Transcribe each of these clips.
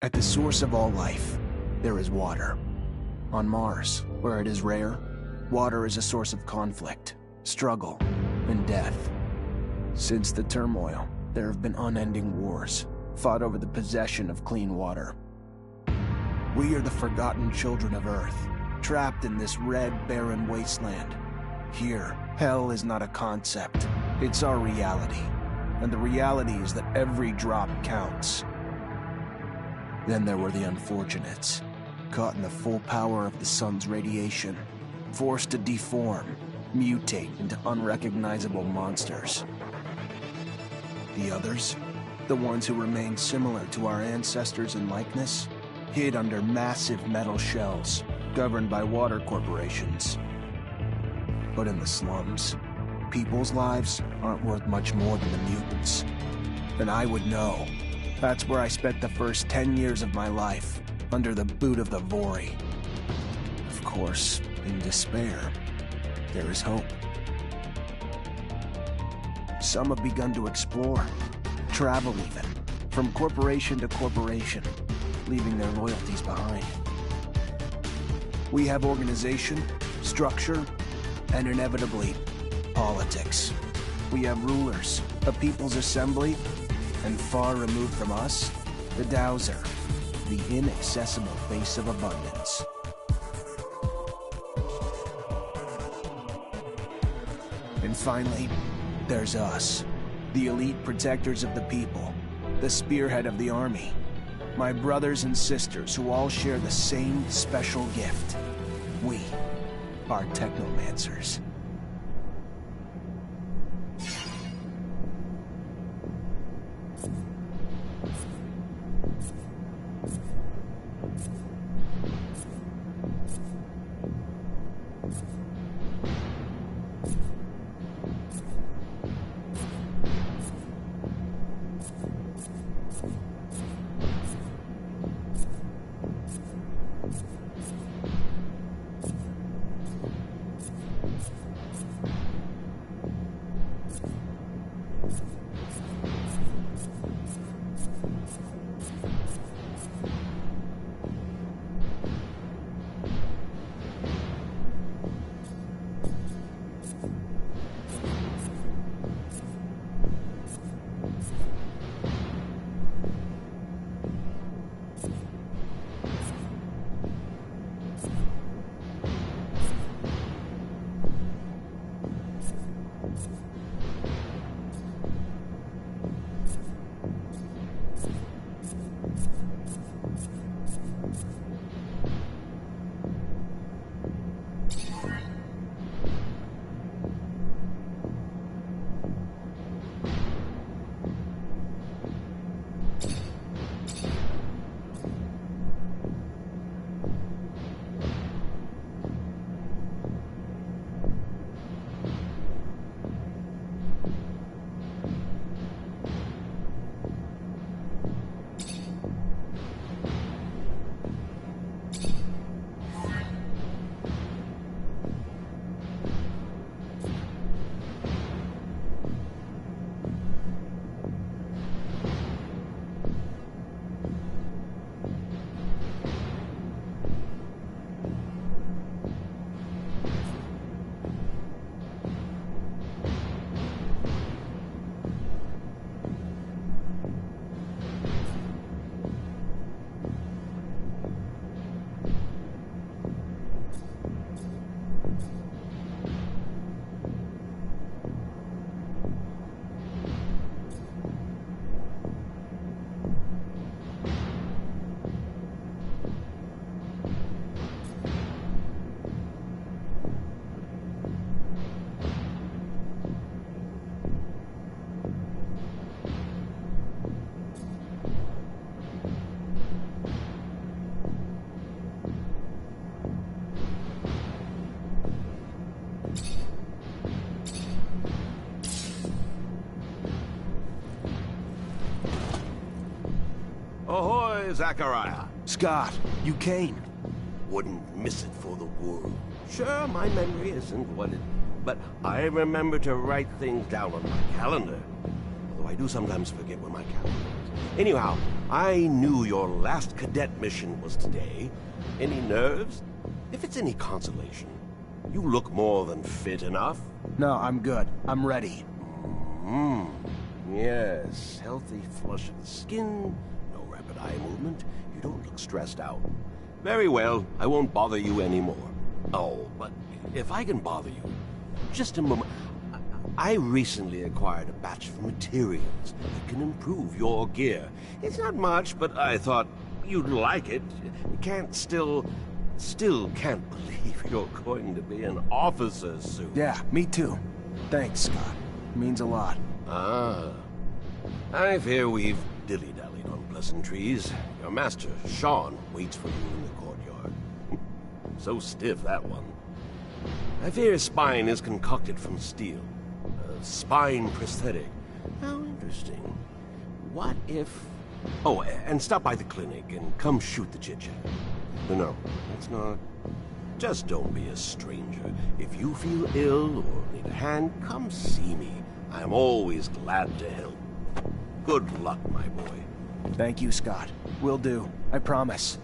At the source of all life, there is water. On Mars, where it is rare, water is a source of conflict, struggle, and death. Since the turmoil, there have been unending wars, fought over the possession of clean water. We are the forgotten children of Earth, trapped in this red, barren wasteland. Here, hell is not a concept, it's our reality. And the reality is that every drop counts. Then there were the unfortunates, caught in the full power of the sun's radiation, forced to deform, mutate into unrecognizable monsters. The others, the ones who remained similar to our ancestors in likeness, hid under massive metal shells, governed by water corporations. But in the slums, people's lives aren't worth much more than the mutants. And I would know. That's where I spent the first 10 years of my life, under the boot of the Vori. Of course, in despair, there is hope. Some have begun to explore, travel even, from corporation to corporation, leaving their loyalties behind. We have organization, structure, and inevitably, politics. We have rulers, a people's assembly, and far removed from us, the Dowser, the inaccessible face of abundance. And finally, there's us, the elite protectors of the people, the spearhead of the army, my brothers and sisters who all share the same special gift. We are Technomancers. Ahoy, Zachariah. Scott, you came. Wouldn't miss it for the world. Sure, my memory isn't what it... But I remember to write things down on my calendar. Although I do sometimes forget where my calendar is. Anyhow, I knew your last cadet mission was today. Any nerves? If it's any consolation, you look more than fit enough. No, I'm good. I'm ready. Yes, healthy flush of the skin, no rapid eye movement. You don't look stressed out. Very well, I won't bother you anymore. Oh, but if I can bother you, just a moment. I recently acquired a batch of materials that can improve your gear. It's not much, but I thought you'd like it. Still can't believe you're going to be an officer soon. Yeah, me too. Thanks, Scott. Means a lot. Ah. I fear we've dilly-dallied on pleasantries. Your master, Sean, waits for you in the courtyard. So stiff, that one. I fear his spine is concocted from steel. A spine prosthetic. How interesting. What if... Oh, and stop by the clinic and come shoot the chit-chat. No, it's not. Just don't be a stranger. If you feel ill or need a hand, come see me. I'm always glad to help. Good luck, my boy. Thank you, Scott. Will do. I promise.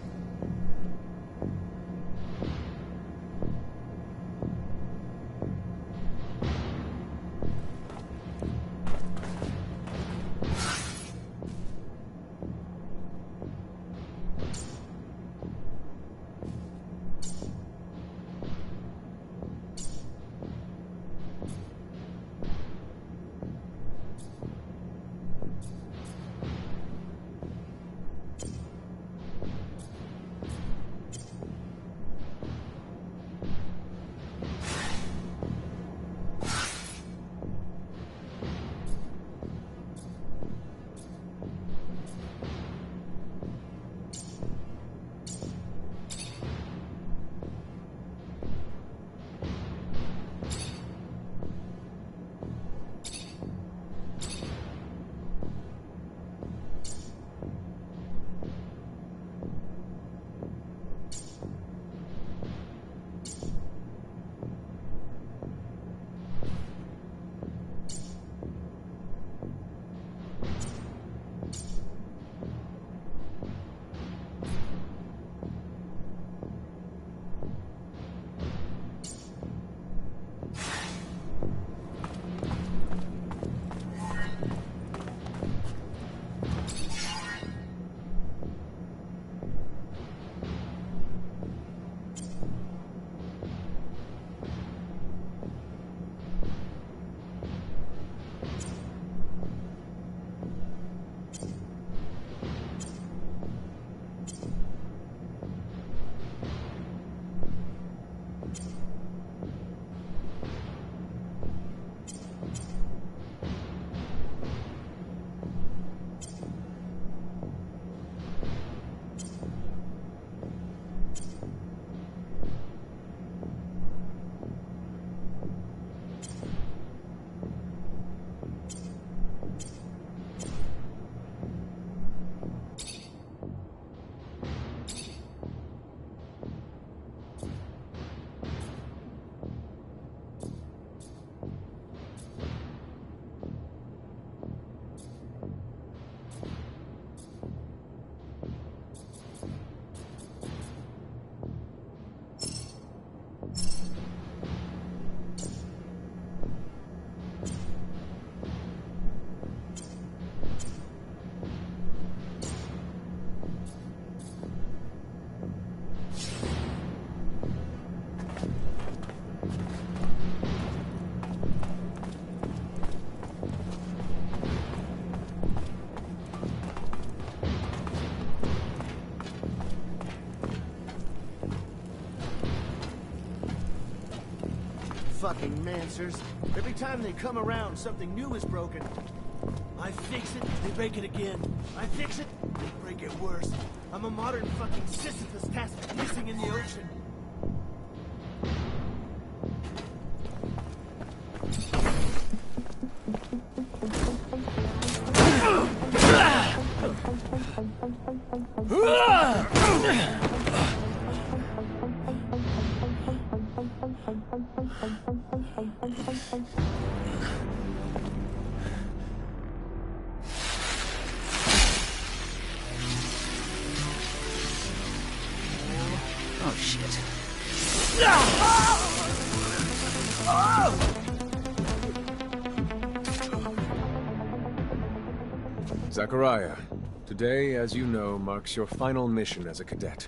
Fucking Mancers. Every time they come around, something new is broken. I fix it, they break it again. I fix it, they break it worse. I'm a modern fucking Sisyphus task missing in the ocean. shit. Zachariah, today, as you know, marks your final mission as a cadet.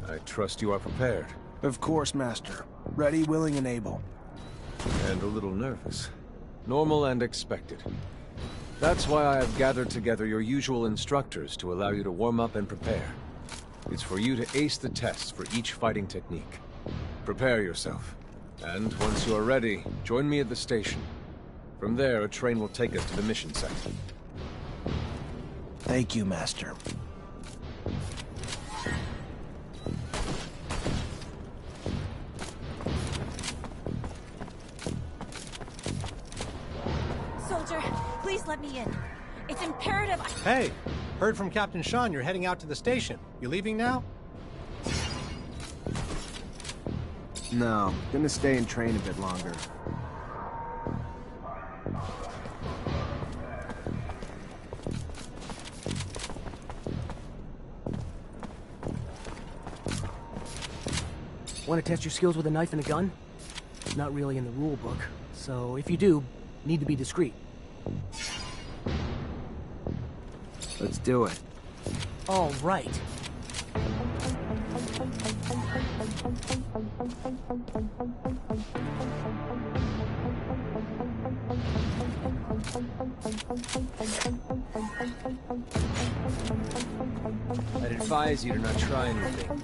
I trust you are prepared. Of course, Master. Ready, willing, and able. And a little nervous. Normal and expected. That's why I have gathered together your usual instructors to allow you to warm up and prepare. It's for you to ace the tests for each fighting technique. Prepare yourself. And once you are ready, join me at the station. From there, a train will take us to the mission site. Thank you, Master. Soldier, please let me in. It's imperative. Hey, heard from Captain Sean you're heading out to the station. You leaving now? No, gonna stay and train a bit longer. Want to test your skills with a knife and a gun? Not really in the rule book, so if you do, need to be discreet. Let's do it. All right. I'd advise you to not try anything.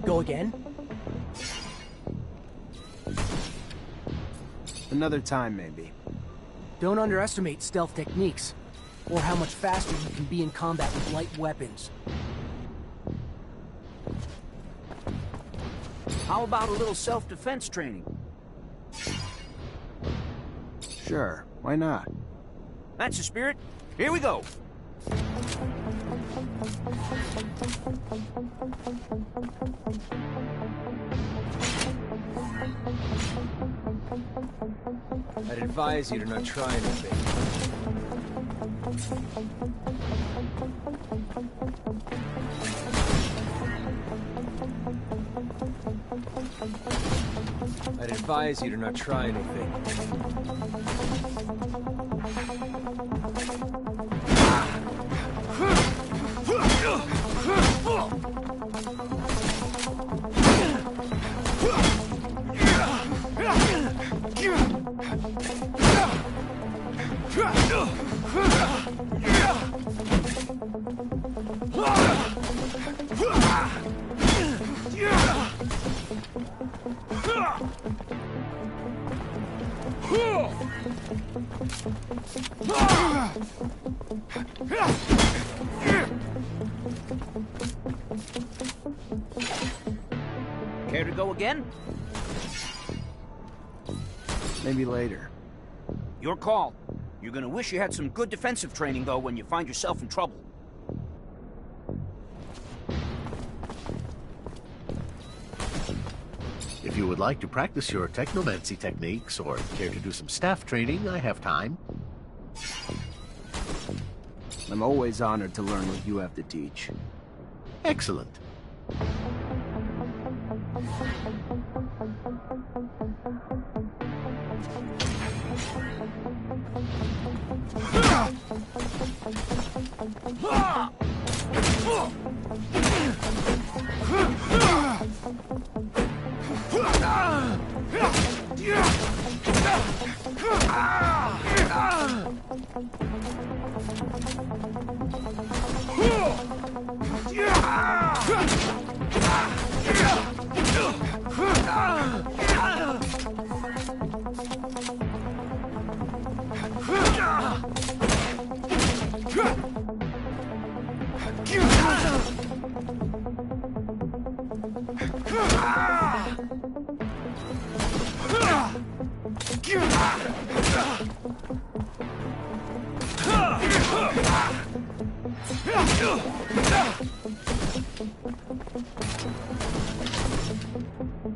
Go again? Another time, maybe. Don't underestimate stealth techniques, or how much faster you can be in combat with light weapons. How about a little self-defense training? Sure, why not? That's the spirit. Here we go. I'd advise you to not try anything. I'd advise you to not try anything. Care to go again? Maybe later. Your call. You're gonna wish you had some good defensive training, though, when you find yourself in trouble. If you would like to practice your technomancy techniques or care to do some staff training, I have time. I'm always honored to learn what you have to teach. Excellent.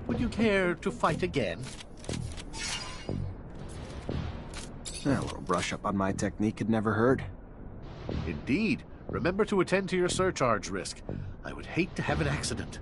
Would you care to fight again? A little brush up on my technique had never hurt. Indeed. Remember to attend to your surcharge risk. I would hate to have an accident.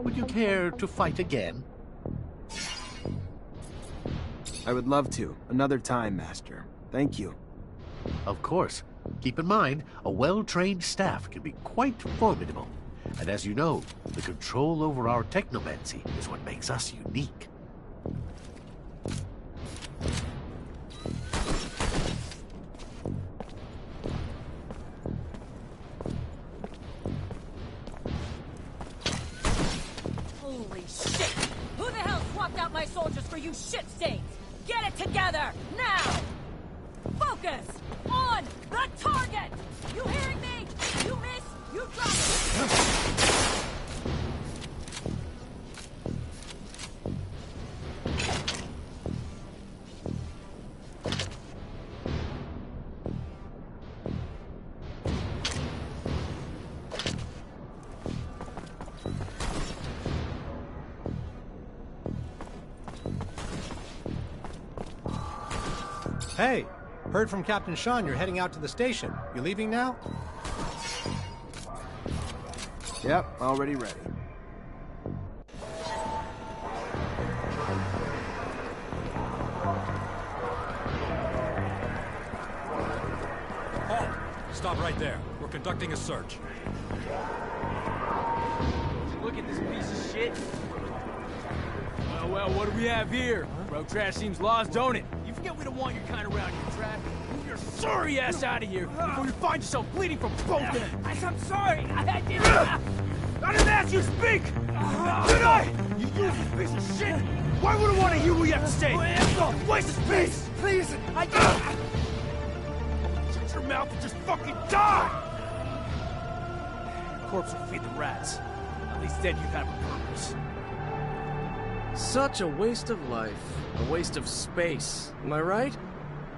Would you care to fight again? I would love to. Another time, Master. Thank you. Of course. Keep in mind, a well-trained staff can be quite formidable. And as you know, the control over our technomancy is what makes us unique. Holy shit! Who the hell swapped out my soldiers for you shit stains? Get it together, now! Focus! On the target! You hearing me? You miss, you drop! Hey, heard from Captain Sean you're heading out to the station. You leaving now? Yep, already ready. Stop right there. We're conducting a search. Look at this piece of shit. Well, what do we have here? Road trash seems lost, don't it? You forget we don't want your kind around here, trash. Move your sorry ass out of here before you find yourself bleeding from both ends. I'm sorry. I didn't... I didn't ask you to speak! Did I? You useless piece of shit! Why would I want to hear what you have to say? Waste of space! Please, I don't... Shut your mouth and just fucking die! Corpse will feed the rats. At least then you have a purpose. Such a waste of life. A waste of space. Am I right?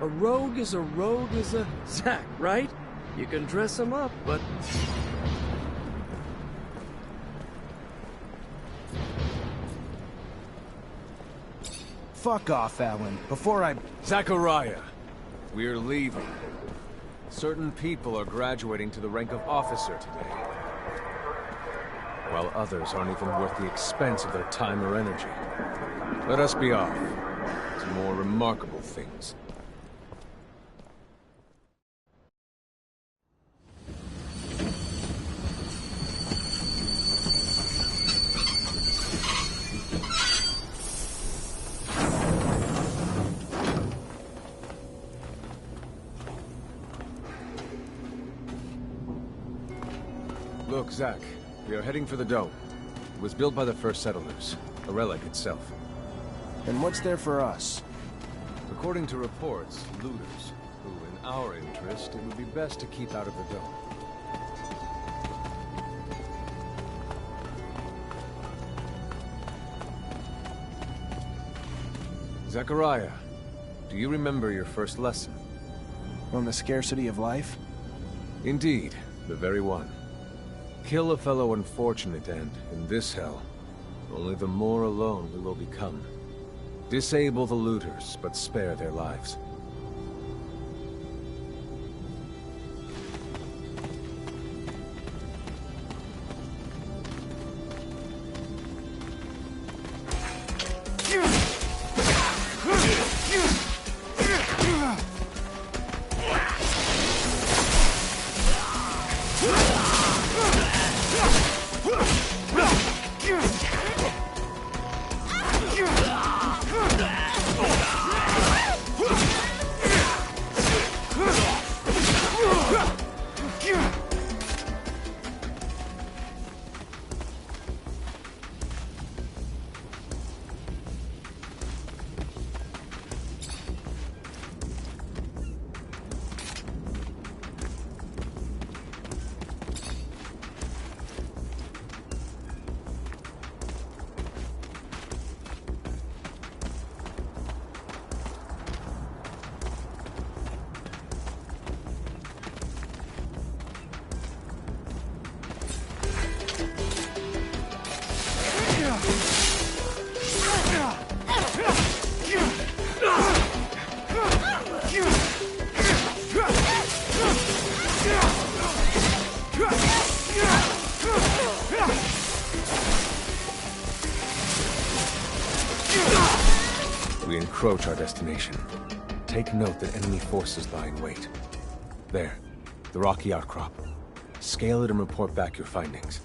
A rogue is a Zack, right? You can dress him up, but... Fuck off, Alan, before I... Zachariah, we're leaving. Certain people are graduating to the rank of officer today, while others aren't even worth the expense of their time or energy. Let us be off to more remarkable things. Look, Zach, we are heading for the dome. It was built by the first settlers, a relic itself. And what's there for us? According to reports, looters, who in our interest, it would be best to keep out of the dome. Zachariah, do you remember your first lesson? On the scarcity of life? Indeed, the very one. Kill a fellow unfortunate and, in this hell, only the more alone we will become. Disable the looters, but spare their lives. We encroach our destination. Take note that enemy forces lie in wait. There, the rocky outcrop. Scale it and report back your findings.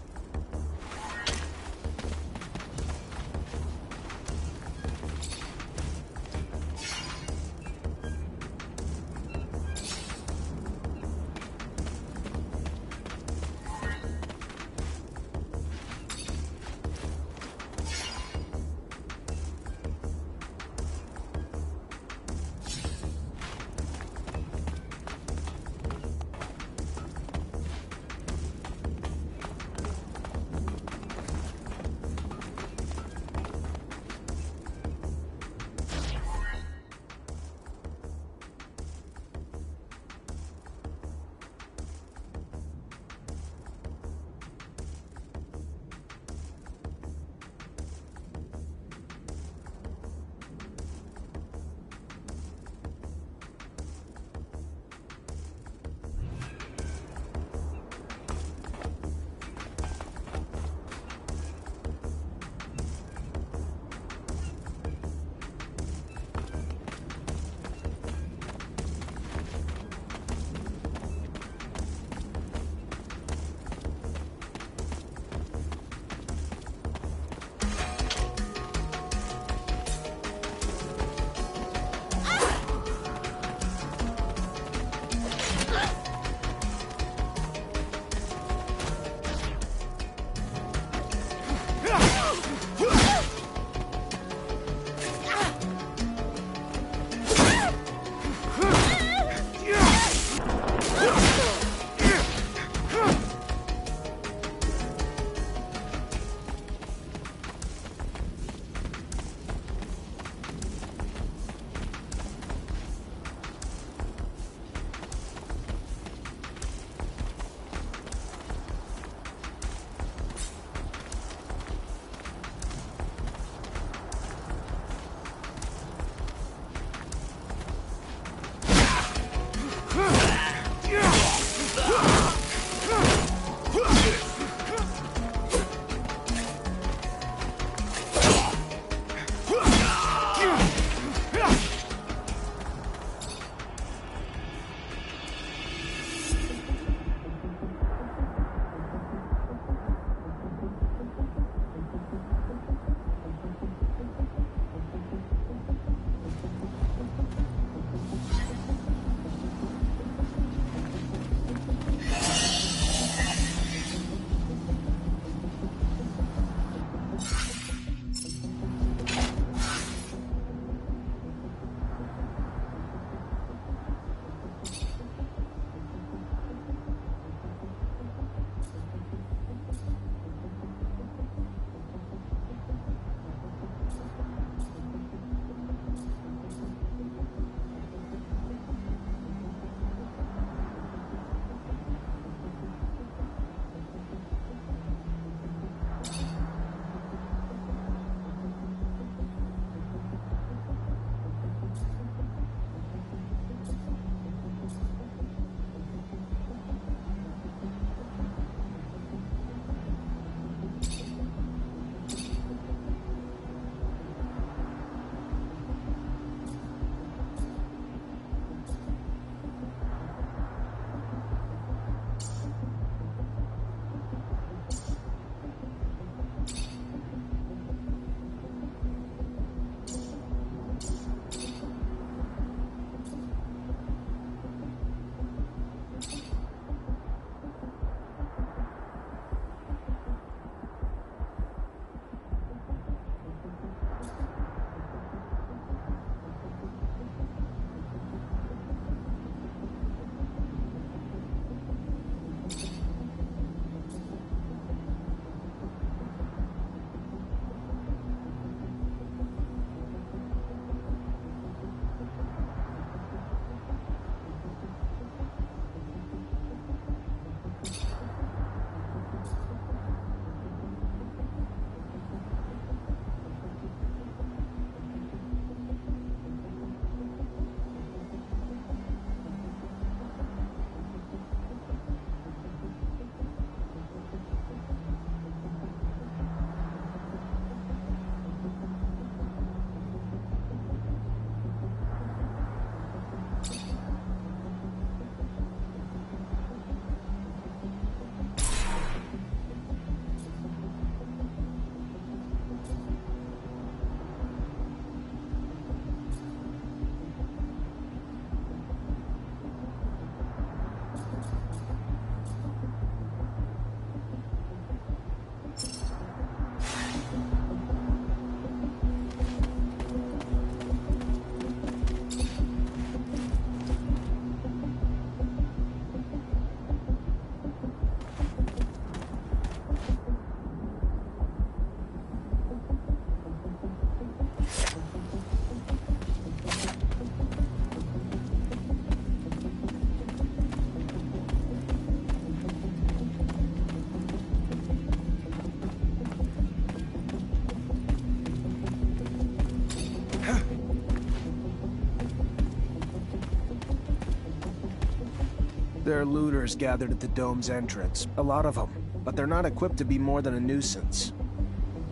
There are looters gathered at the dome's entrance. A lot of them. But they're not equipped to be more than a nuisance.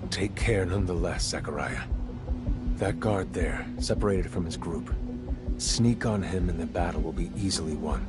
Take care nonetheless, Zachariah. That guard there, separated from his group. Sneak on him and the battle will be easily won.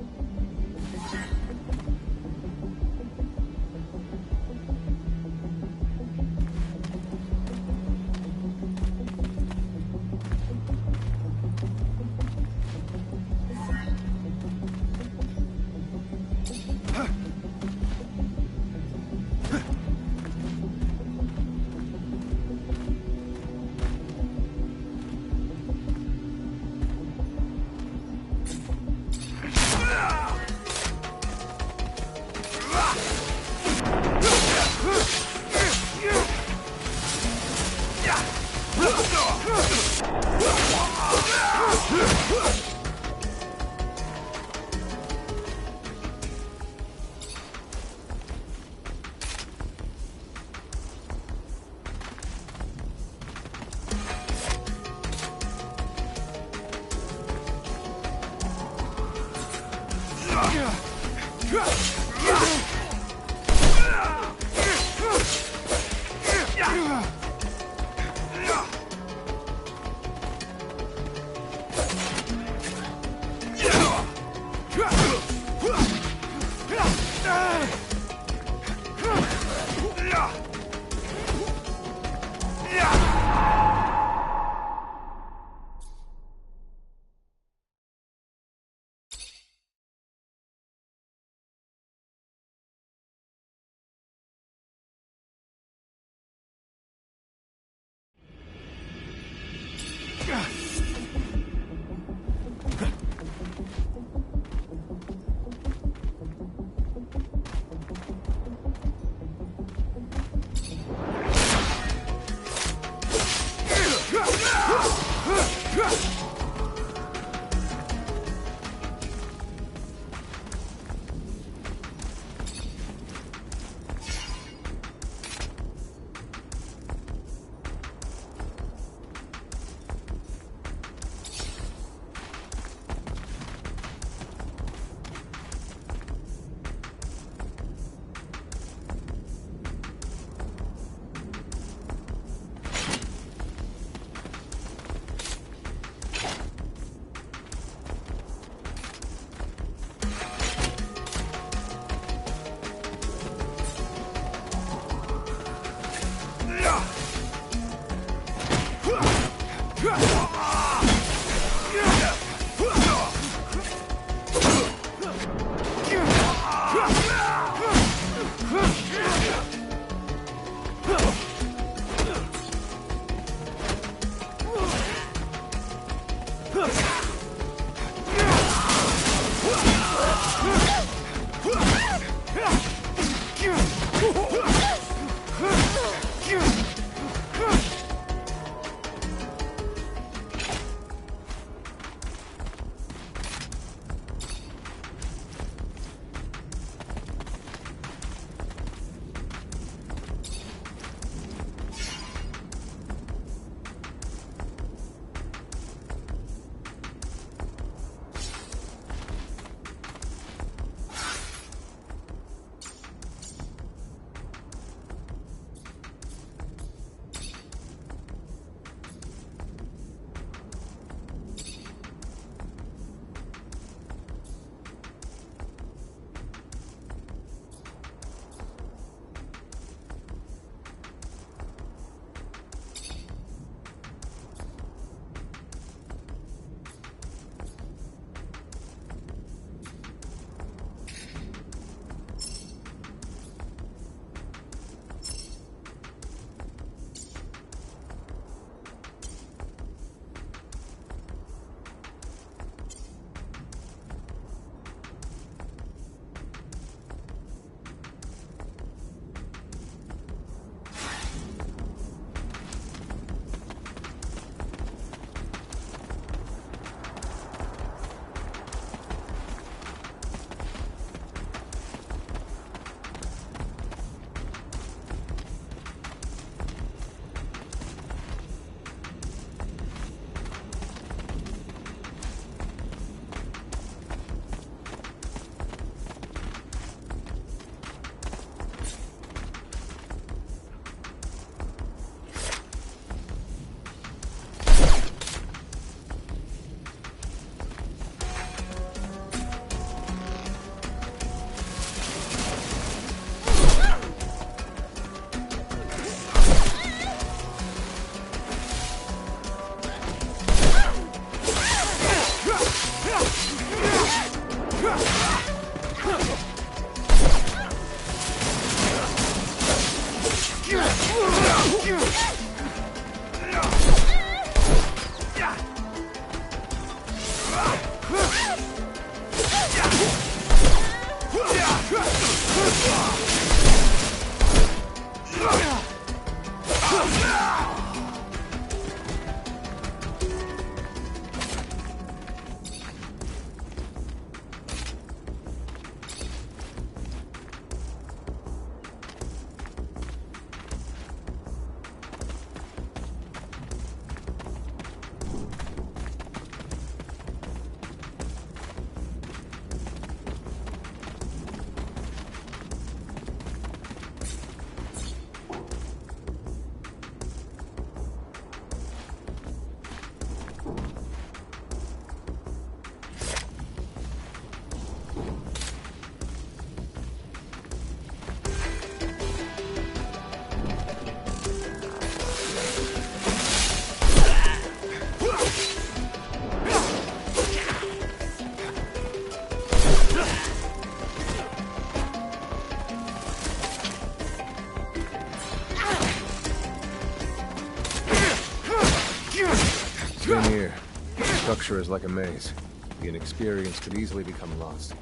Same here. The structure is like a maze. The inexperienced could easily become lost.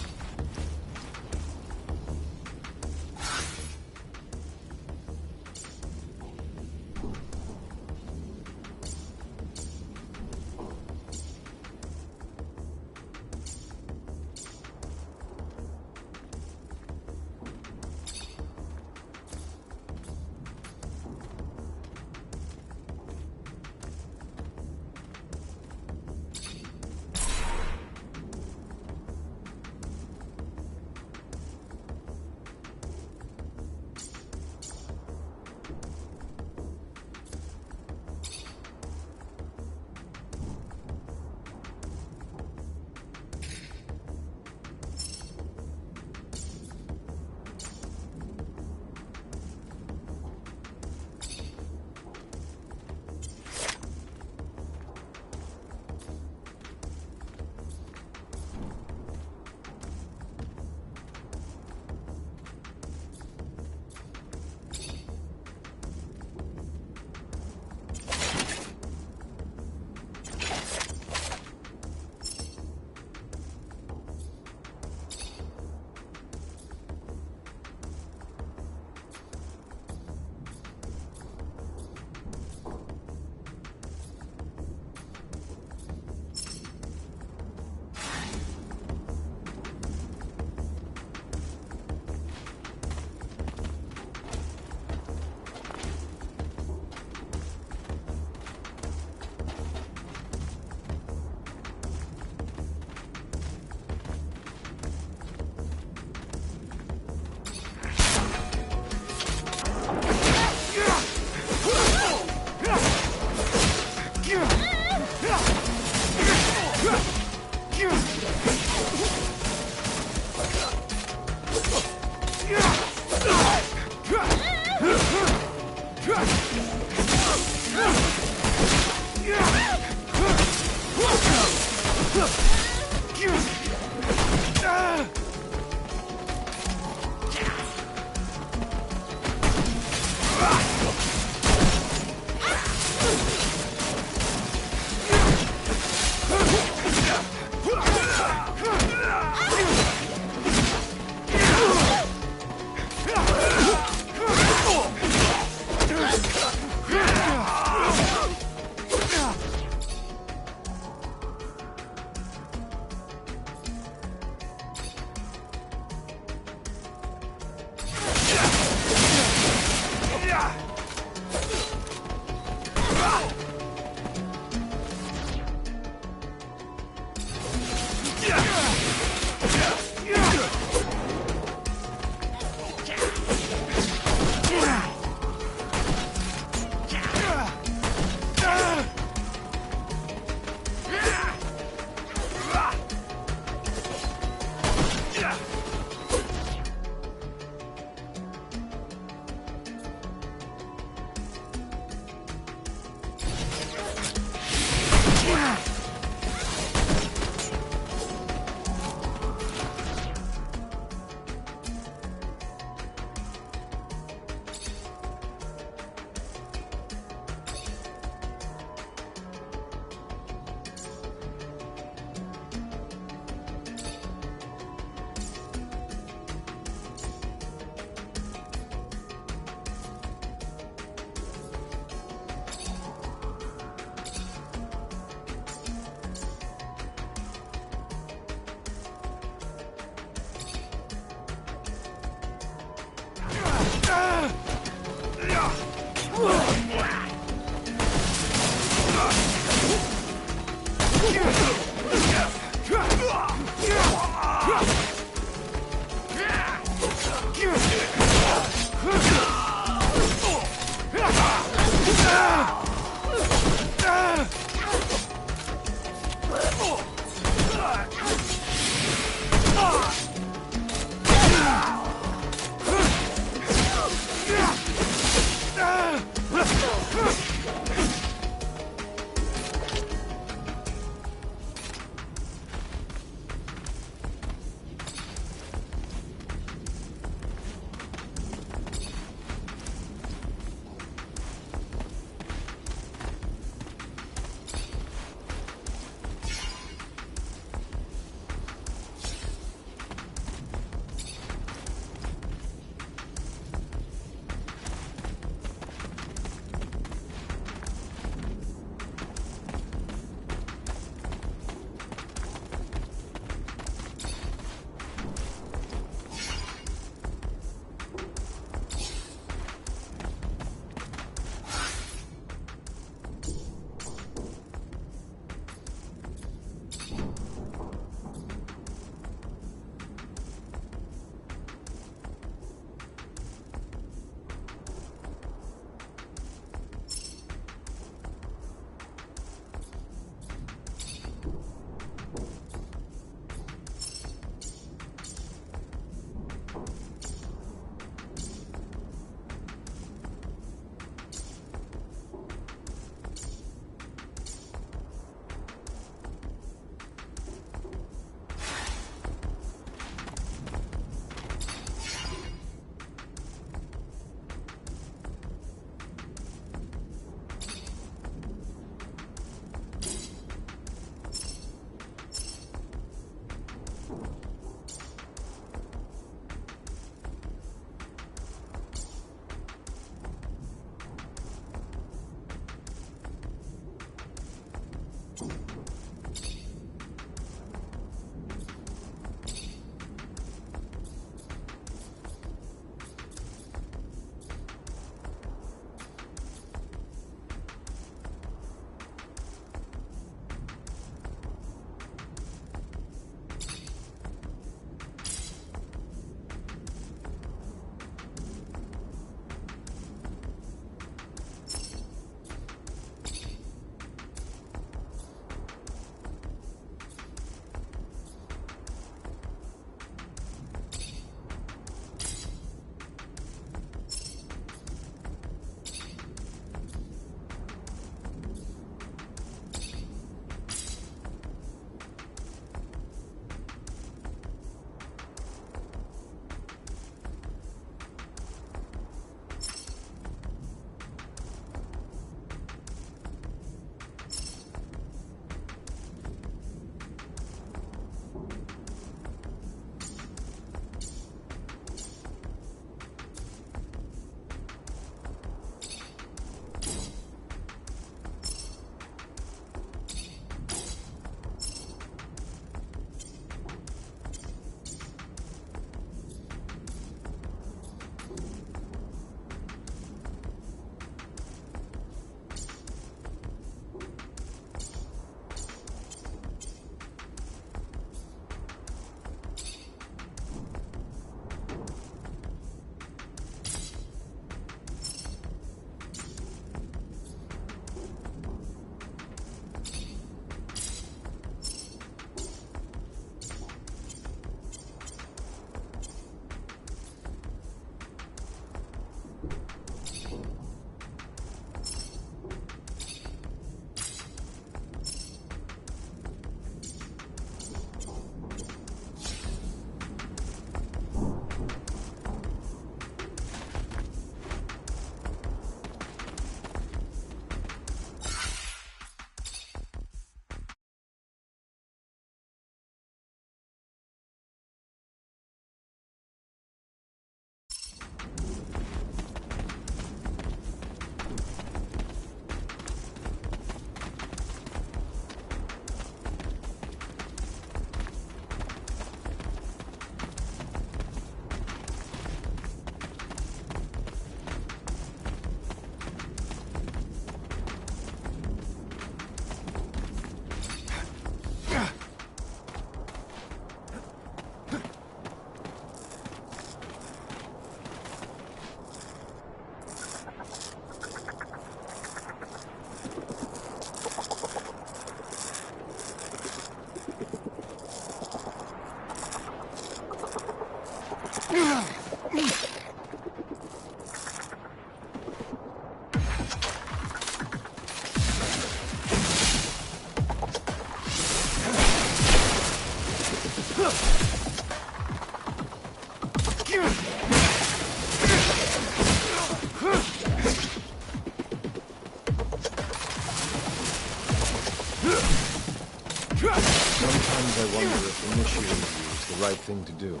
Sometimes I wonder if initiating you is the right thing to do.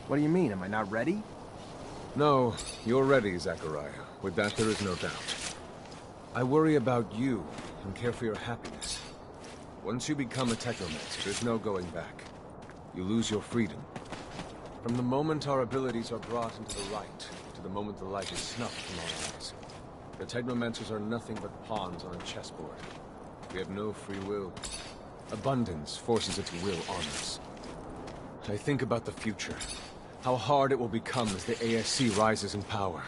What do you mean? Am I not ready? No, you're ready, Zachariah. With that, there is no doubt. I worry about you and care for your happiness. Once you become a Technomancer, there's no going back. You lose your freedom. From the moment our abilities are brought into the light, to the moment the light is snuffed from our eyes, the Technomancers are nothing but pawns on a chessboard. We have no free will. Abundance forces its will on us. I think about the future. How hard it will become as the ASC rises in power.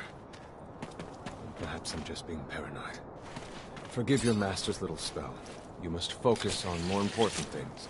And perhaps I'm just being paranoid. Forgive your master's little spell. You must focus on more important things.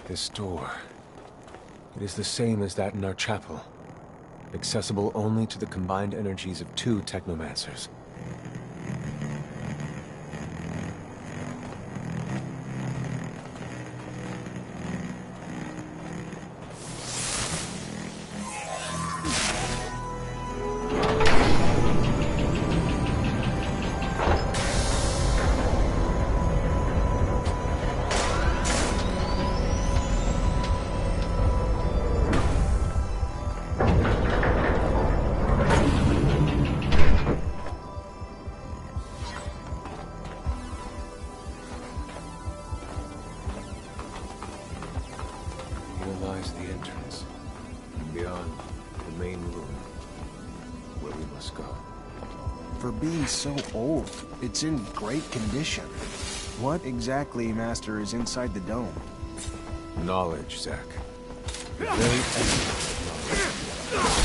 This door. It is the same as that in our chapel. Accessible only to the combined energies of 2 Technomancers. The entrance, and beyond, the main room, where we must go. For being so old, it's in great condition. What exactly, Master, is inside the dome? Knowledge, Zach. The very essence of knowledge.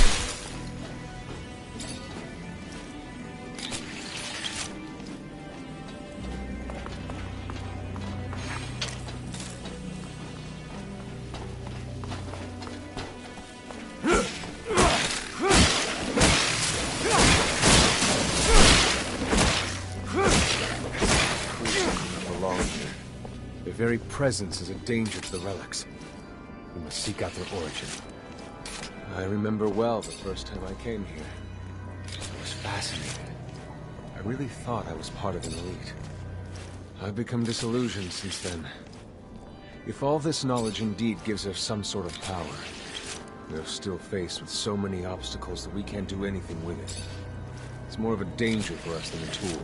Their very presence is a danger to the relics. We must seek out their origin. I remember well the first time I came here. I was fascinated. I really thought I was part of an elite. I've become disillusioned since then. If all this knowledge indeed gives us some sort of power, we are still faced with so many obstacles that we can't do anything with it. It's more of a danger for us than a tool.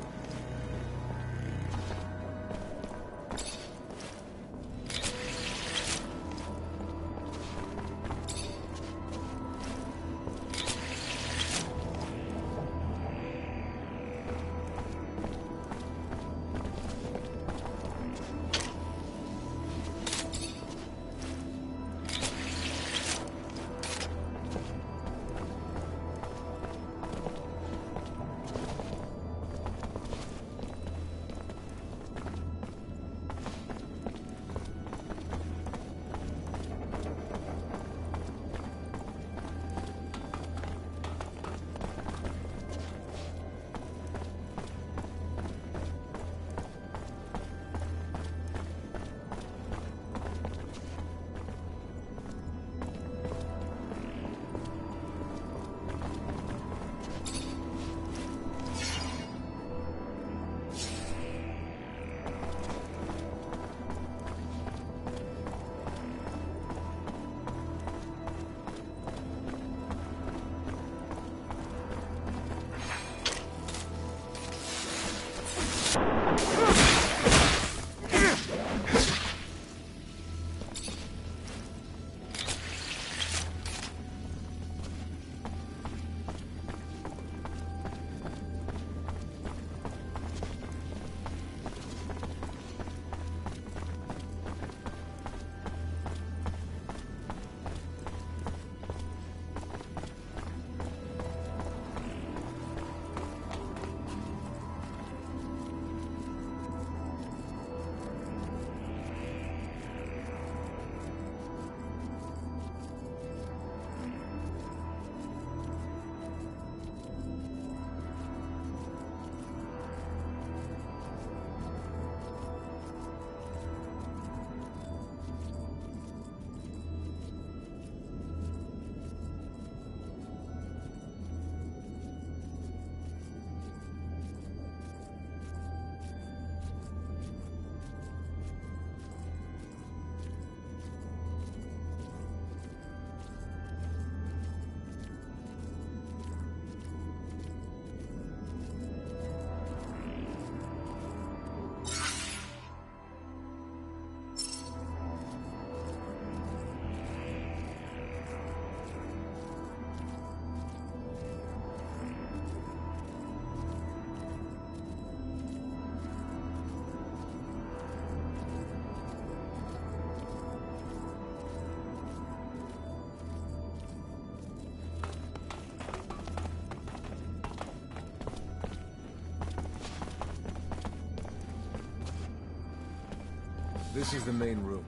This is the main room.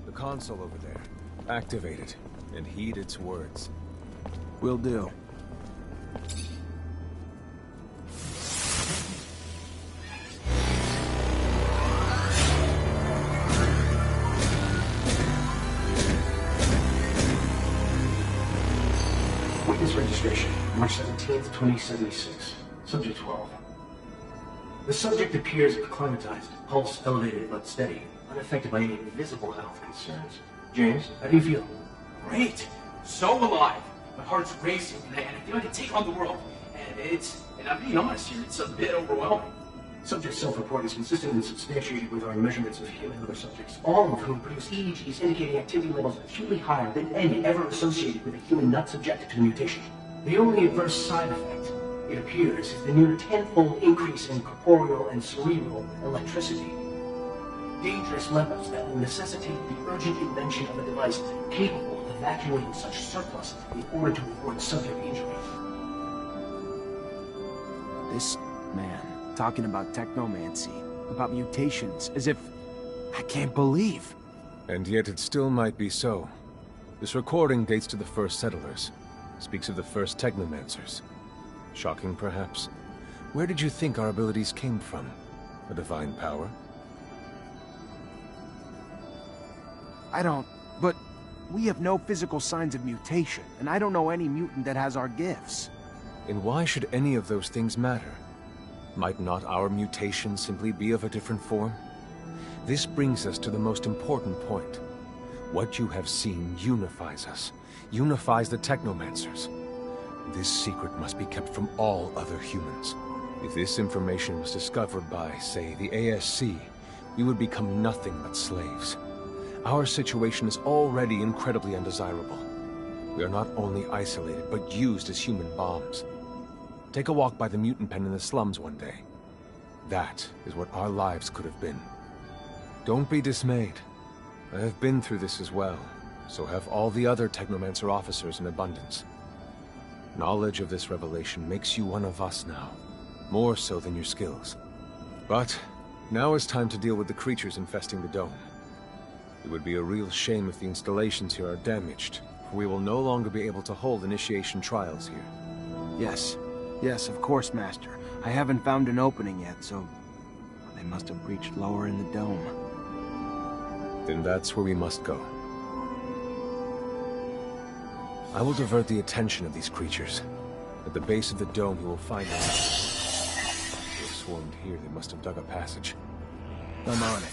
The console over there. Activate it, and heed its words. Will do. Witness registration, March 17th, 2076. Subject 12. The subject appears acclimatized, pulse elevated but steady, unaffected by any visible health concerns. James, how do you feel? Great! So alive! My heart's racing, and I feel like I can take on the world. And I'm being honest here, it's a bit overwhelming. Subject self-report is consistent and substantiated with our measurements of him and other subjects, all of whom produce EEGs indicating activity levels acutely higher than any ever associated with a human not subjected to the mutation. The only adverse side effect, it appears, is the near tenfold increase in corporeal and cerebral electricity. Dangerous levels that will necessitate the urgent invention of a device capable of evacuating such surplus in order to avoid subject injury. This man talking about technomancy, about mutations, as if... I can't believe. And yet it still might be so. This recording dates to the first settlers. Speaks of the first Technomancers. Shocking, perhaps? Where did you think our abilities came from? A divine power? I don't... But we have no physical signs of mutation, and I don't know any mutant that has our gifts. And why should any of those things matter? Might not our mutation simply be of a different form? This brings us to the most important point. What you have seen unifies us, unifies the Technomancers. This secret must be kept from all other humans. If this information was discovered by, say, the ASC, we would become nothing but slaves. Our situation is already incredibly undesirable. We are not only isolated, but used as human bombs. Take a walk by the mutant pen in the slums one day. That is what our lives could have been. Don't be dismayed. I have been through this as well, so have all the other Technomancer officers in abundance. Knowledge of this revelation makes you one of us now, more so than your skills. But now is time to deal with the creatures infesting the dome. It would be a real shame if the installations here are damaged, for we will no longer be able to hold initiation trials here. Yes. Yes, of course, Master. I haven't found an opening yet, so... they must have breached lower in the dome. Then that's where we must go. I will divert the attention of these creatures. At the base of the dome, you will find them. If they swarmed here, they must have dug a passage. I'm on it.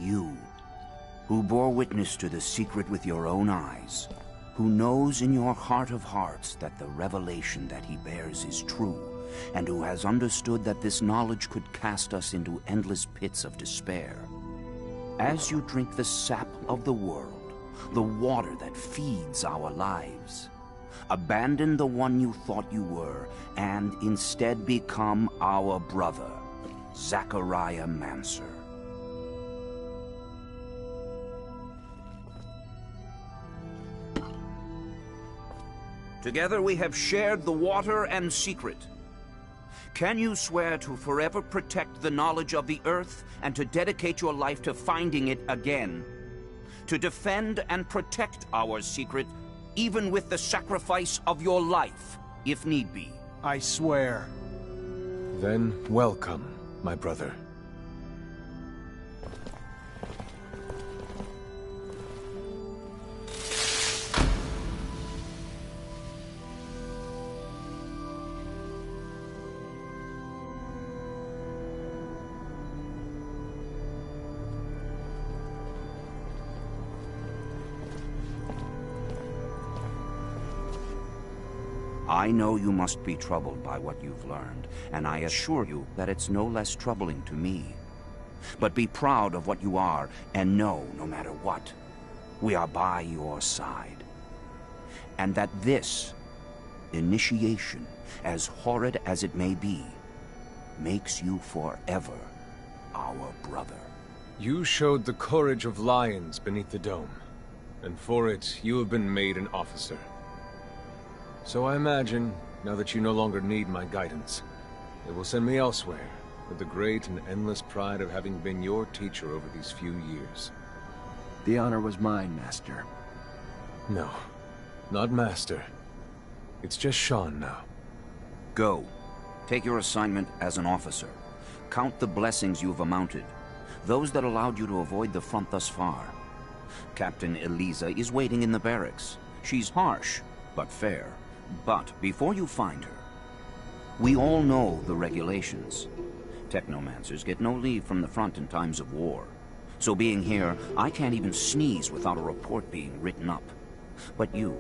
You, who bore witness to the secret with your own eyes, who knows in your heart of hearts that the revelation that he bears is true, and who has understood that this knowledge could cast us into endless pits of despair. As you drink the sap of the world, the water that feeds our lives, abandon the one you thought you were, and instead become our brother, Zachariah Mancer. Together we have shared the water and secret. Can you swear to forever protect the knowledge of the Earth and to dedicate your life to finding it again? To defend and protect our secret, even with the sacrifice of your life, if need be? I swear. Then welcome, my brother. I know you must be troubled by what you've learned, and I assure you that it's no less troubling to me. But be proud of what you are, and know, no matter what, we are by your side. And that this initiation, as horrid as it may be, makes you forever our brother. You showed the courage of lions beneath the dome, and for it, you have been made an officer. So I imagine, now that you no longer need my guidance, it will send me elsewhere, with the great and endless pride of having been your teacher over these few years. The honor was mine, Master. No, not Master. It's just Sean now. Go. Take your assignment as an officer. Count the blessings you've amounted, those that allowed you to avoid the front thus far. Captain Eliza is waiting in the barracks. She's harsh, but fair. But before you find her, we all know the regulations. Technomancers get no leave from the front in times of war. So being here, I can't even sneeze without a report being written up. But you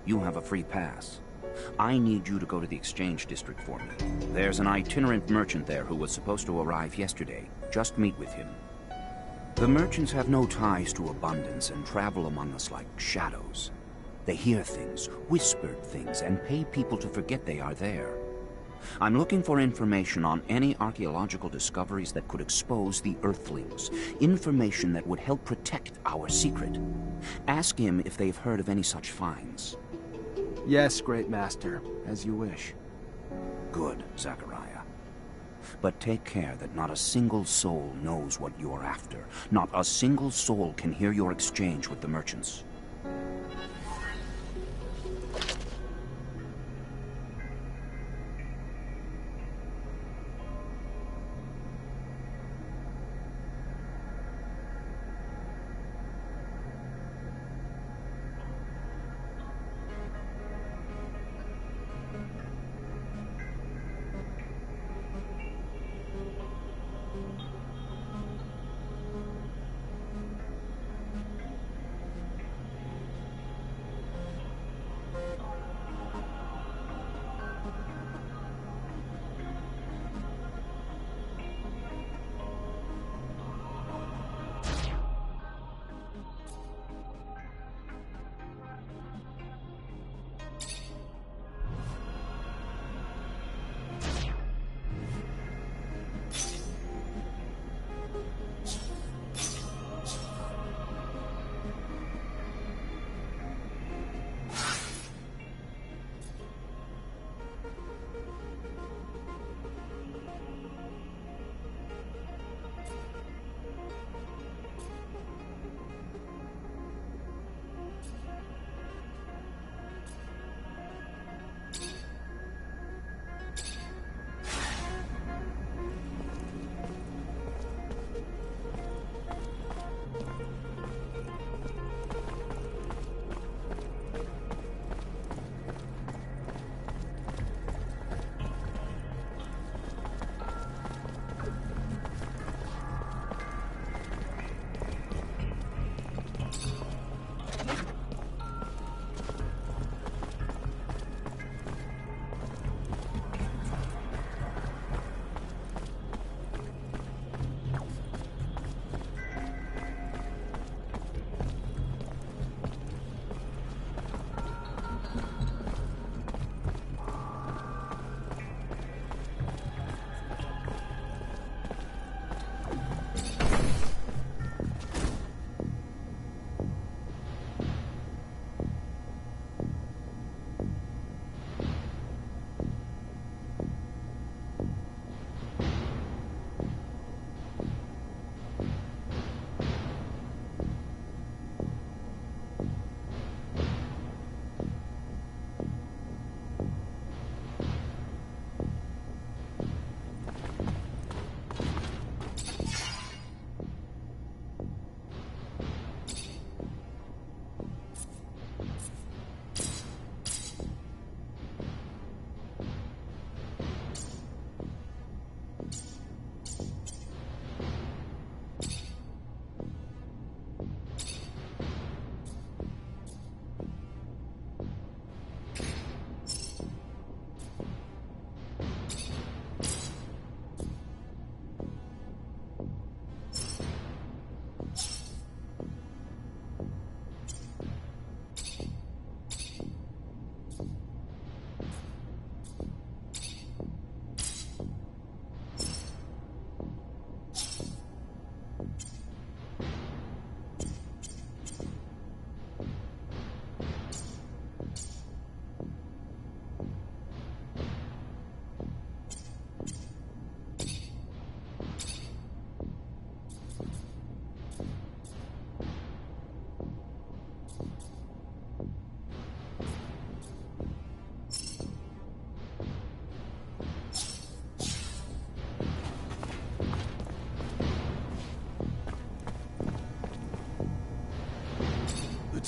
have a free pass. I need you to go to the exchange district for me. There's an itinerant merchant there who was supposed to arrive yesterday. Just meet with him. The merchants have no ties to abundance and travel among us like shadows. They hear things, whispered things, and pay people to forget they are there. I'm looking for information on any archaeological discoveries that could expose the Earthlings. Information that would help protect our secret. Ask him if they've heard of any such finds. Yes, Great Master, as you wish. Good, Zachariah. But take care that not a single soul knows what you're after. Not a single soul can hear your exchange with the merchants.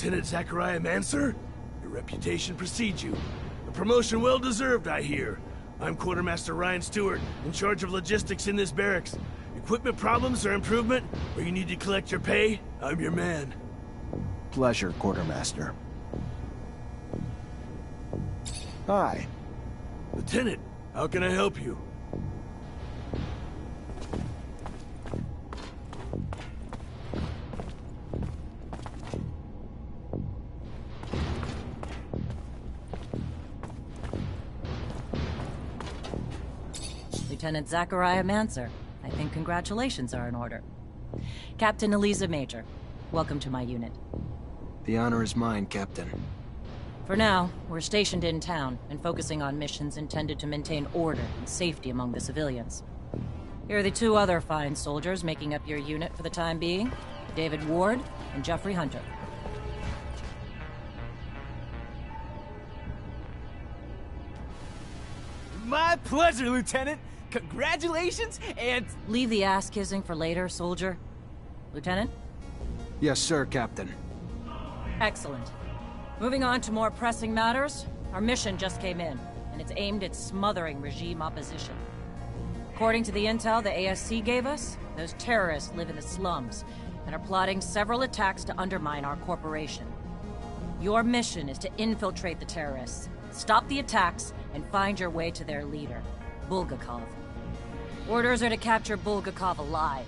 Lieutenant Zachariah Manser? Your reputation precedes you. A promotion well deserved, I hear. I'm Quartermaster Ryan Stewart, in charge of logistics in this barracks. Equipment problems or improvement, or you need to collect your pay? I'm your man. Pleasure, Quartermaster. Hi. Lieutenant, how can I help you? Lieutenant Zachariah Manser. I think congratulations are in order. Captain Eliza Major, welcome to my unit. The honor is mine, Captain. For now, we're stationed in town and focusing on missions intended to maintain order and safety among the civilians. Here are the two other fine soldiers making up your unit for the time being, David Ward and Jeffrey Hunter. My pleasure, Lieutenant. Congratulations, and... Leave the ass-kissing for later, soldier. Lieutenant? Yes, sir, Captain. Excellent. Moving on to more pressing matters, our mission just came in, and it's aimed at smothering regime opposition. According to the intel the ASC gave us, those terrorists live in the slums and are plotting several attacks to undermine our corporation. Your mission is to infiltrate the terrorists, stop the attacks, and find your way to their leader, Bulgakov. Orders are to capture Bulgakov alive.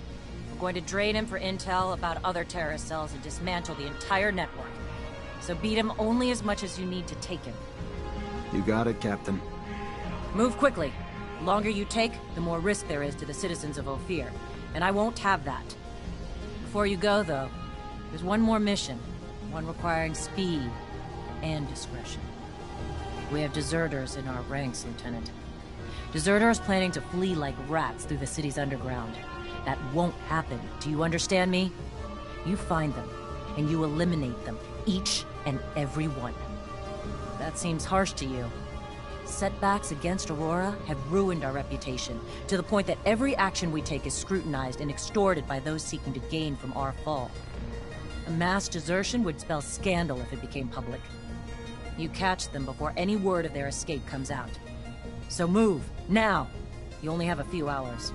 We're going to drain him for intel about other terrorist cells and dismantle the entire network. So beat him only as much as you need to take him. You got it, Captain. Move quickly. The longer you take, the more risk there is to the citizens of Ophir, and I won't have that. Before you go, though, there's one more mission, one requiring speed and discretion. We have deserters in our ranks, Lieutenant. Deserters planning to flee like rats through the city's underground. That won't happen, do you understand me? You find them, and you eliminate them, each and every one. That seems harsh to you. Setbacks against Aurora have ruined our reputation, to the point that every action we take is scrutinized and extorted by those seeking to gain from our fall. A mass desertion would spell scandal if it became public. You catch them before any word of their escape comes out. So move, now! You only have a few hours.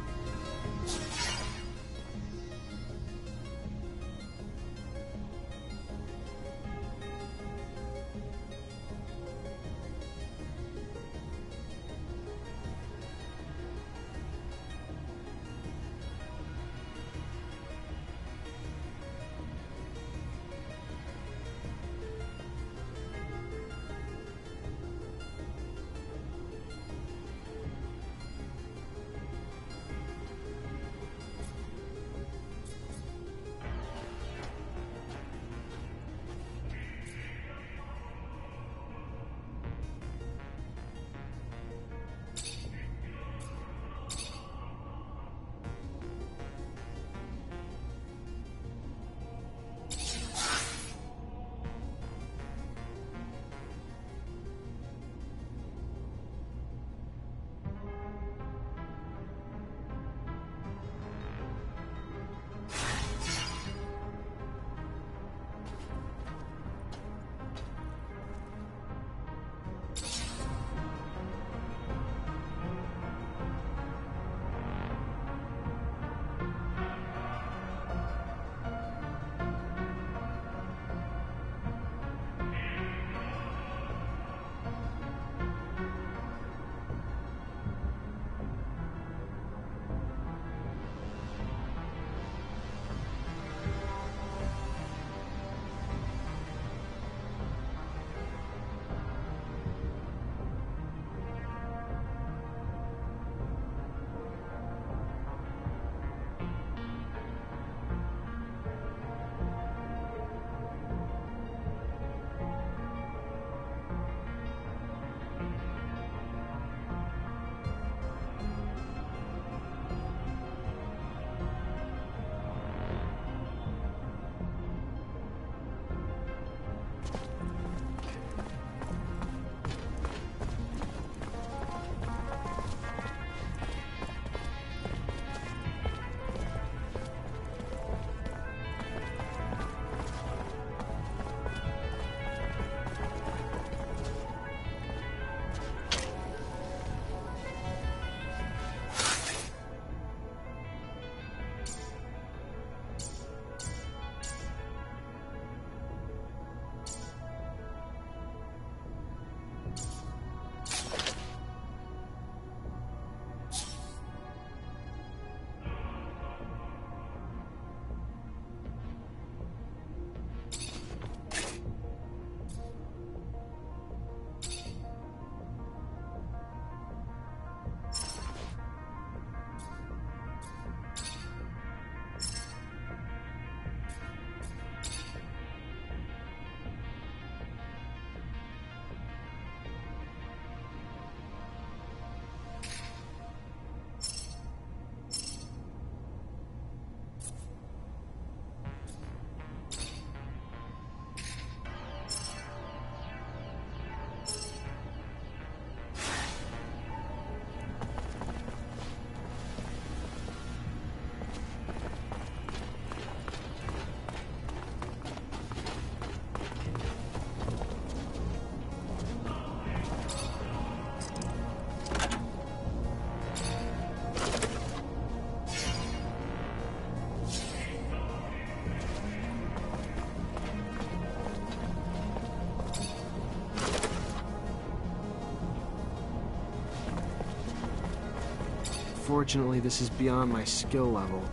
Unfortunately, this is beyond my skill level.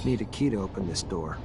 Need a key to open this door.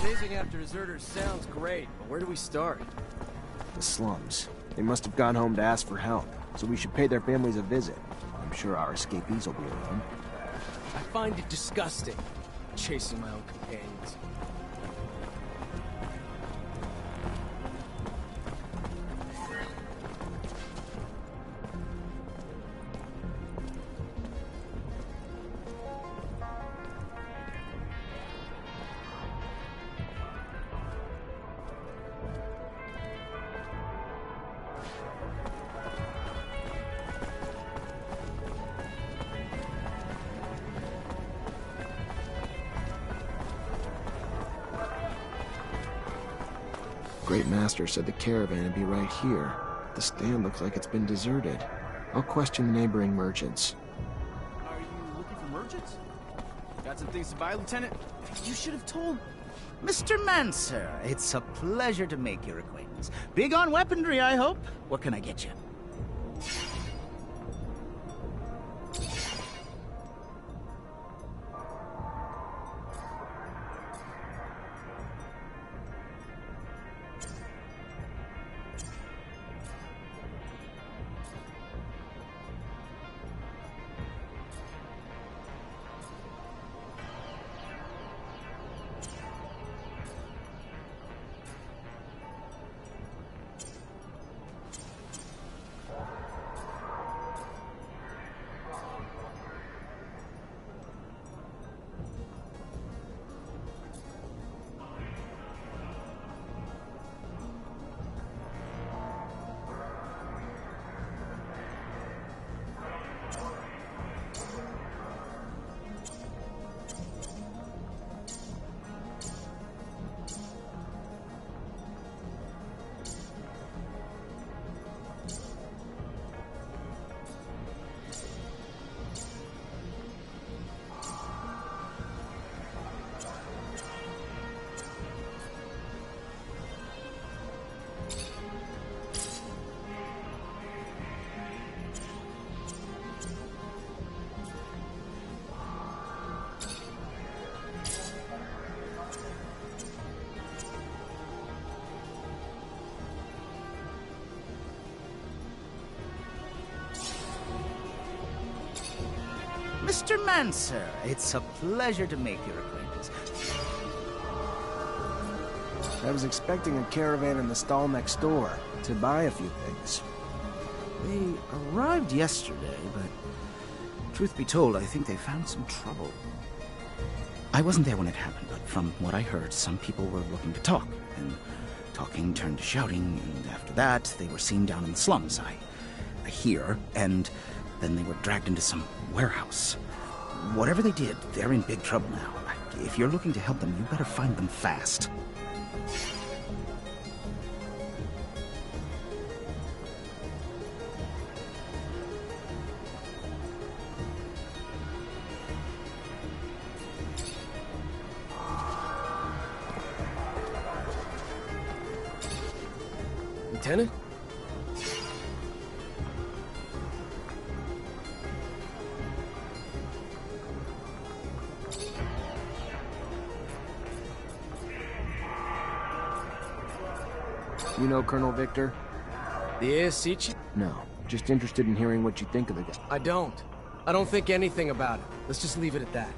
Chasing after deserters sounds great, but where do we start? The slums. They must have gone home to ask for help, so we should pay their families a visit. I'm sure our escapees will be around. I find it disgusting, chasing my own companions. Great Master said the caravan would be right here. The stand looks like it's been deserted. I'll question the neighboring merchants. Are you looking for merchants? Got some things to buy, Lieutenant? You should have told... Mr. Mancer, it's a pleasure to make your acquaintance. Big on weaponry, I hope. What can I get you? Mr. Mancer, it's a pleasure to make your acquaintance. I was expecting a caravan in the stall next door to buy a few things. They arrived yesterday, but truth be told, I think they found some trouble. I wasn't there when it happened, but from what I heard, some people were looking to talk, and talking turned to shouting, and after that, they were seen down in the slums, I hear, and then they were dragged into some warehouse. Whatever they did, they're in big trouble now. If you're looking to help them, you better find them fast. Lieutenant? You know Colonel Victor? The ASC chief? No, just interested in hearing what you think of the guy. I don't. I don't think anything about it. Let's just leave it at that.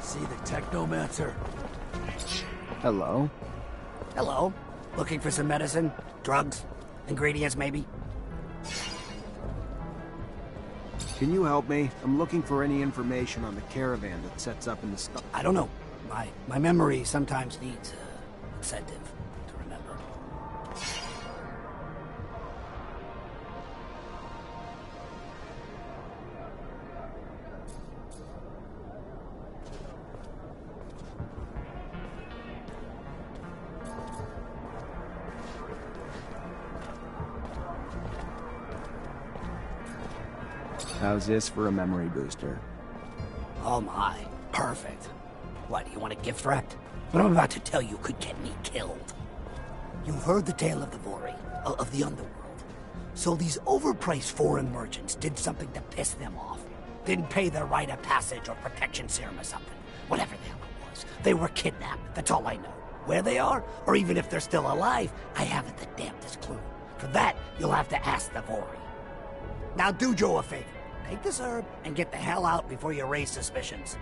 See the Technomancer? Hello? Hello. Looking for some medicine? Drugs? Ingredients, maybe? Can you help me? I'm looking for any information on the caravan that sets up in the stuff. I don't know. My memory sometimes needs incentive to remember. How's this for a memory booster? Oh my, perfect. What, do you want a gift wrapped? What I'm about to tell you could get me killed. You've heard the tale of the Vori, of the underworld. So these overpriced foreign merchants did something to piss them off. Didn't pay their rite of passage or protection serum or something. Whatever the hell it was. They were kidnapped, that's all I know. Where they are, or even if they're still alive, I haven't the damnedest clue. For that, you'll have to ask the Vori. Now do Joe a favor. Take this herb and get the hell out before you raise suspicions.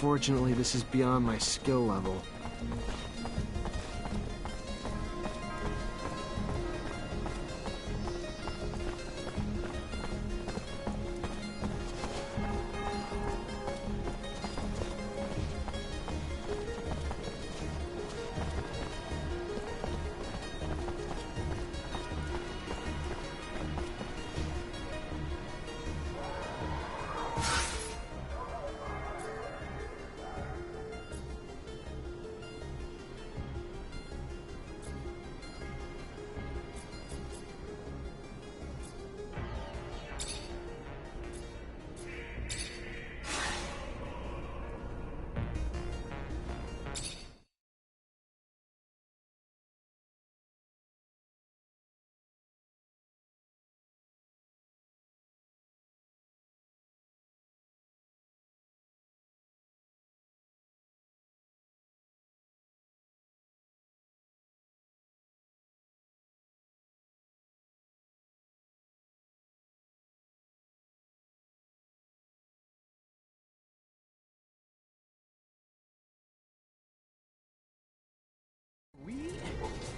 Unfortunately, this is beyond my skill level.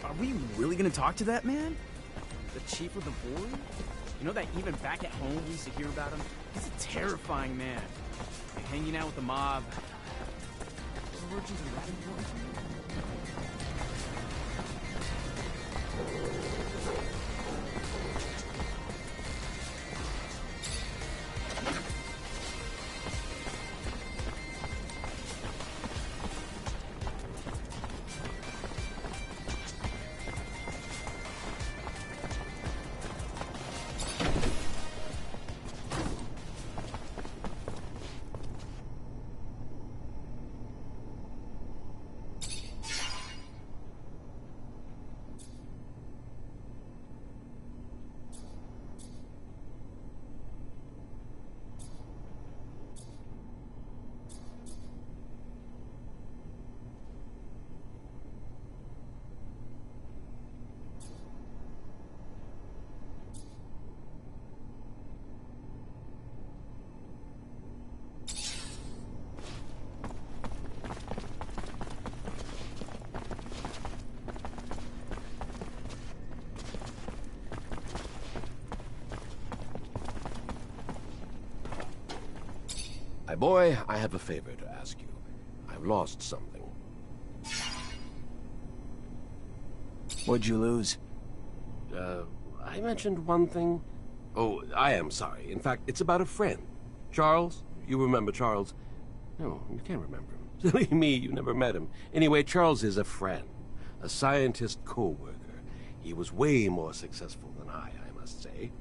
Are we really gonna talk to that man? The chief of the Vori? You know that even back at home we used to hear about him? He's a terrifying man. Hanging out with the mob. Virgins are that important? My boy, I have a favor to ask you. I've lost something. What'd you lose? I mentioned one thing. Oh, I am sorry. In fact, it's about a friend. Charles? You remember Charles? No, you can't remember him. Silly me, you never met him. Anyway, Charles is a friend. A scientist co-worker. He was way more successful than I must say.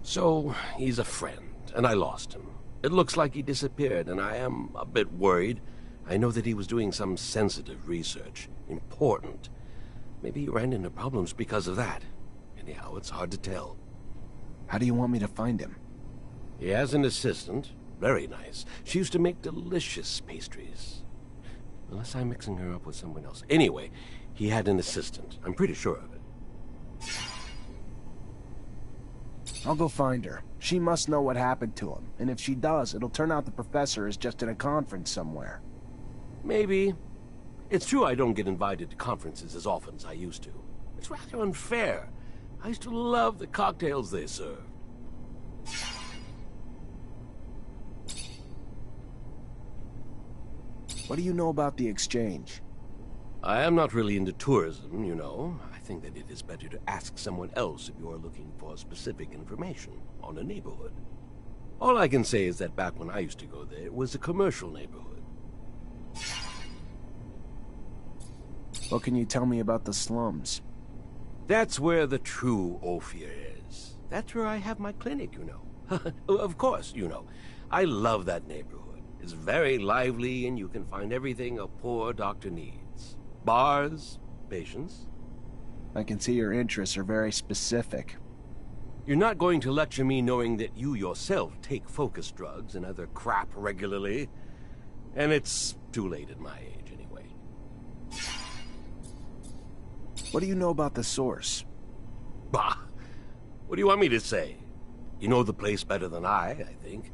So, he's a friend, and I lost him. It looks like he disappeared, and I am a bit worried. I know that he was doing some sensitive research. Important. Maybe he ran into problems because of that. Anyhow, it's hard to tell. How do you want me to find him? He has an assistant. Very nice. She used to make delicious pastries. Unless I'm mixing her up with someone else. Anyway, he had an assistant. I'm pretty sure of it. I'll go find her. She must know what happened to him, and if she does, it'll turn out the professor is just in a conference somewhere. Maybe. It's true I don't get invited to conferences as often as I used to. It's rather unfair. I used to love the cocktails they served. What do you know about the exchange? I am not really into tourism, you know. I think that it is better to ask someone else if you are looking for specific information on a neighborhood. All I can say is that back when I used to go there, it was a commercial neighborhood. What can you tell me about the slums? That's where the true Ophir is. That's where I have my clinic, you know. Of course, you know. I love that neighborhood. It's very lively, and you can find everything a poor doctor needs. Bars, patients. I can see your interests are very specific. You're not going to lecture me knowing that you yourself take focus drugs and other crap regularly. And it's too late at my age, anyway. What do you know about the source? Bah! What do you want me to say? You know the place better than I think.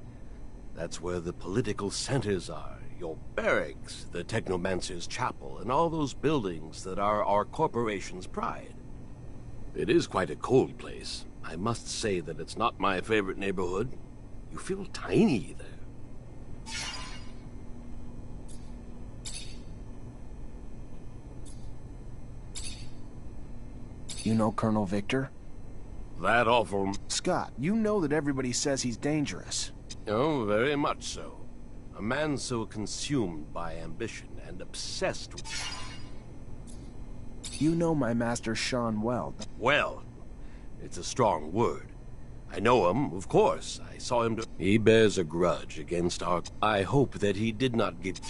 That's where the political centers are. Your barracks, the Technomancer's chapel, and all those buildings that are our corporation's pride. It is quite a cold place. I must say that it's not my favorite neighborhood. You feel tiny there. You know Colonel Victor? That awful... Scott, you know that everybody says he's dangerous. Oh, very much so. A man so consumed by ambition and obsessed with... You know my master Sean well. Well, it's a strong word. I know him, of course. I saw him... He bears a grudge against our... I hope that he did not get...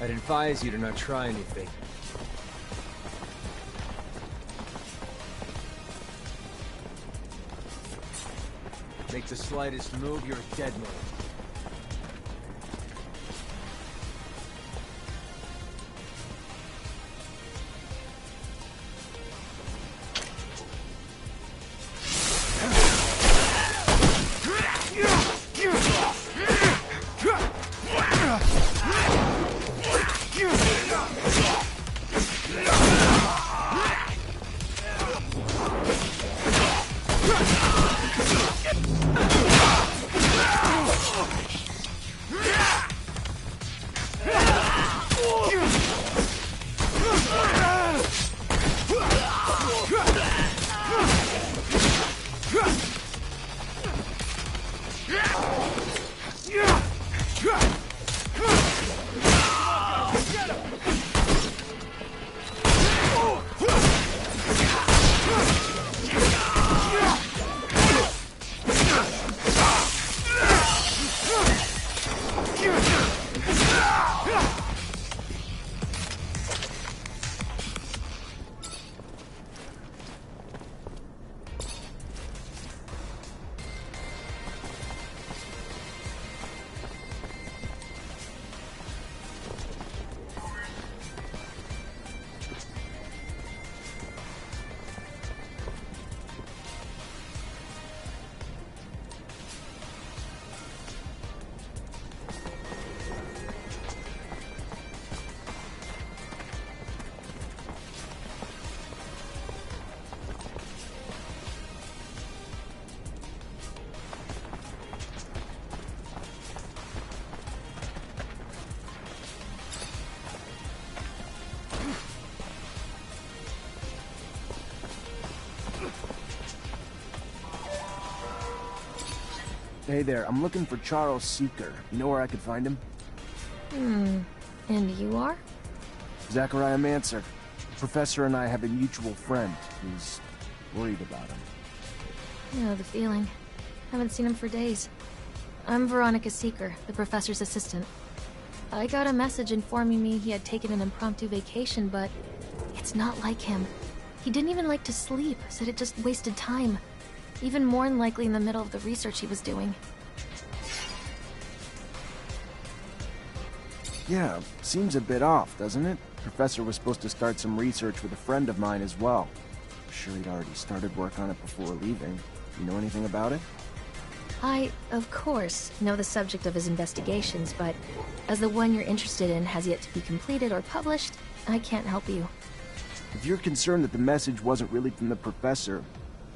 I'd advise you to not try anything. Make the slightest move, you're a dead man. Hey there, I'm looking for Charles Seeker. You know where I could find him? And you are? Zachariah Mancer. The professor and I have a mutual friend who's worried about him. I know the feeling. Haven't seen him for days. I'm Veronica Seeker, the professor's assistant. I got a message informing me he had taken an impromptu vacation, but it's not like him. He didn't even like to sleep, said it just wasted time. Even more than likely in the middle of the research he was doing. Yeah, seems a bit off, doesn't it? Professor was supposed to start some research with a friend of mine as well. I'm sure he'd already started work on it before leaving. You know anything about it? I, of course, know the subject of his investigations, but as the one you're interested in has yet to be completed or published, I can't help you. If you're concerned that the message wasn't really from the professor,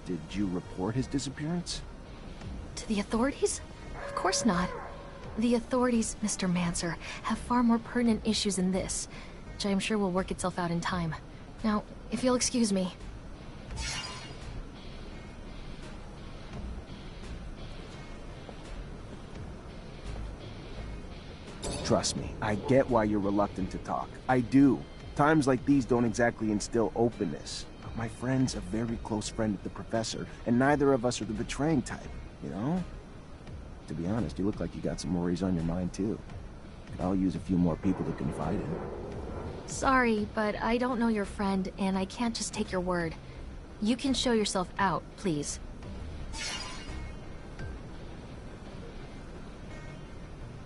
did you report his disappearance? To the authorities? Of course not. The authorities, Mr. Mancer, have far more pertinent issues than this, which I am sure will work itself out in time. Now, if you'll excuse me. Trust me, I get why you're reluctant to talk. I do. Times like these don't exactly instill openness. But my friend's a very close friend of the professor, and neither of us are the betraying type, you know? To be honest, you look like you got some worries on your mind, too. Could all use a few more people to confide in. Sorry, but I don't know your friend, and I can't just take your word. You can show yourself out, please.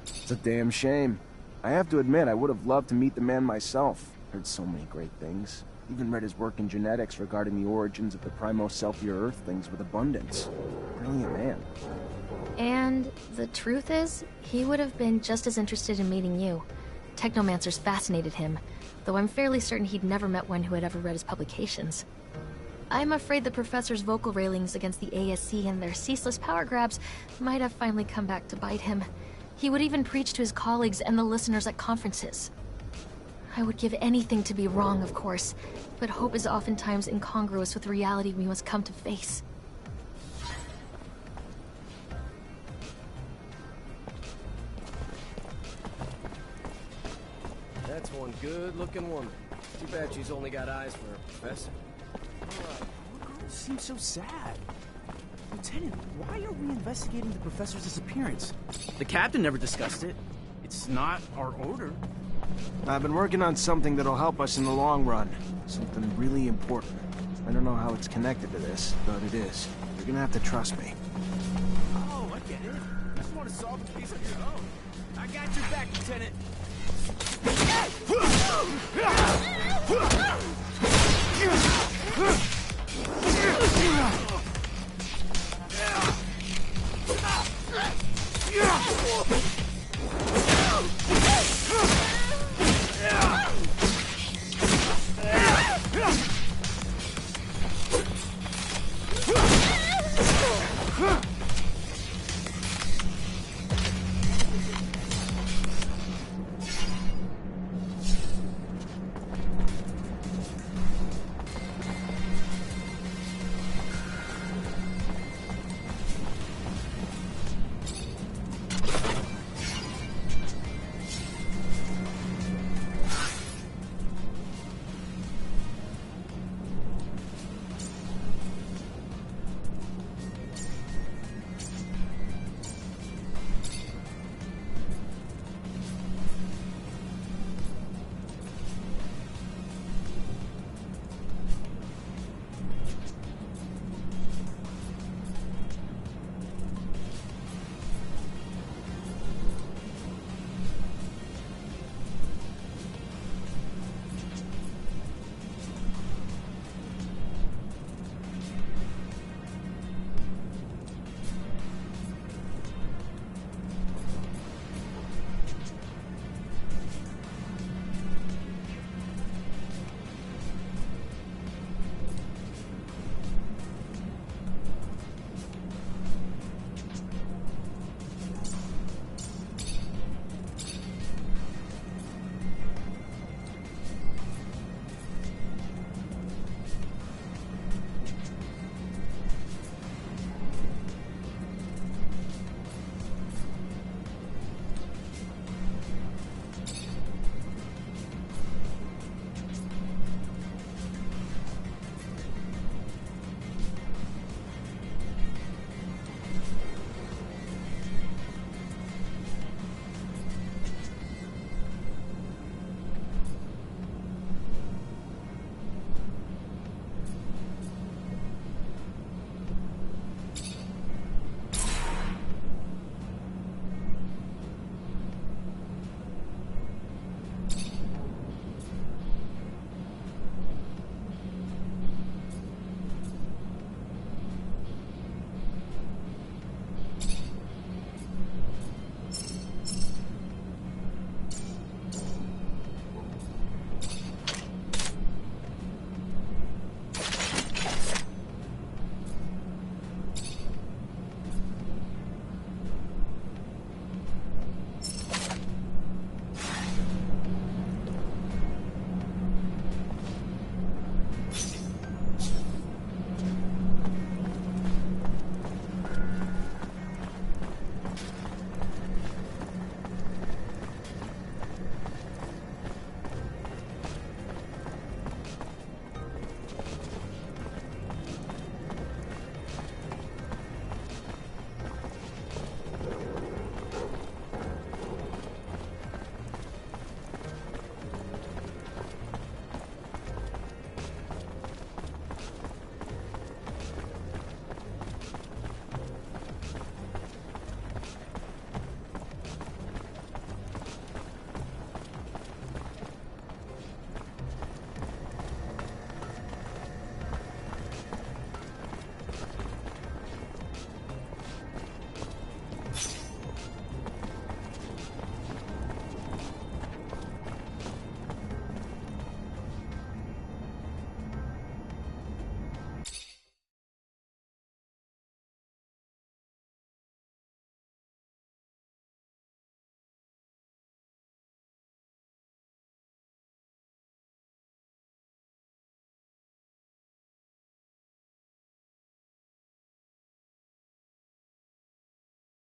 It's a damn shame. I have to admit, I would have loved to meet the man myself. Heard so many great things. Even read his work in genetics regarding the origins of the Primo-Celestial Earthlings with abundance. Brilliant man. And the truth is, he would have been just as interested in meeting you. Technomancers fascinated him, though I'm fairly certain he'd never met one who had ever read his publications. I'm afraid the professor's vocal railings against the ASC and their ceaseless power grabs might have finally come back to bite him. He would even preach to his colleagues and the listeners at conferences. I would give anything to be wrong, of course, but hope is oftentimes incongruous with the reality we must come to face. That's one good-looking woman. Too bad she's only got eyes for her professor. Poor girl seems so sad. Lieutenant, why are we investigating the professor's disappearance? The captain never discussed it. It's not our order. I've been working on something that'll help us in the long run. Something really important. I don't know how it's connected to this, but it is. You're gonna have to trust me. Oh, I get it. You just want to solve the case on your own. I got your back, Lieutenant.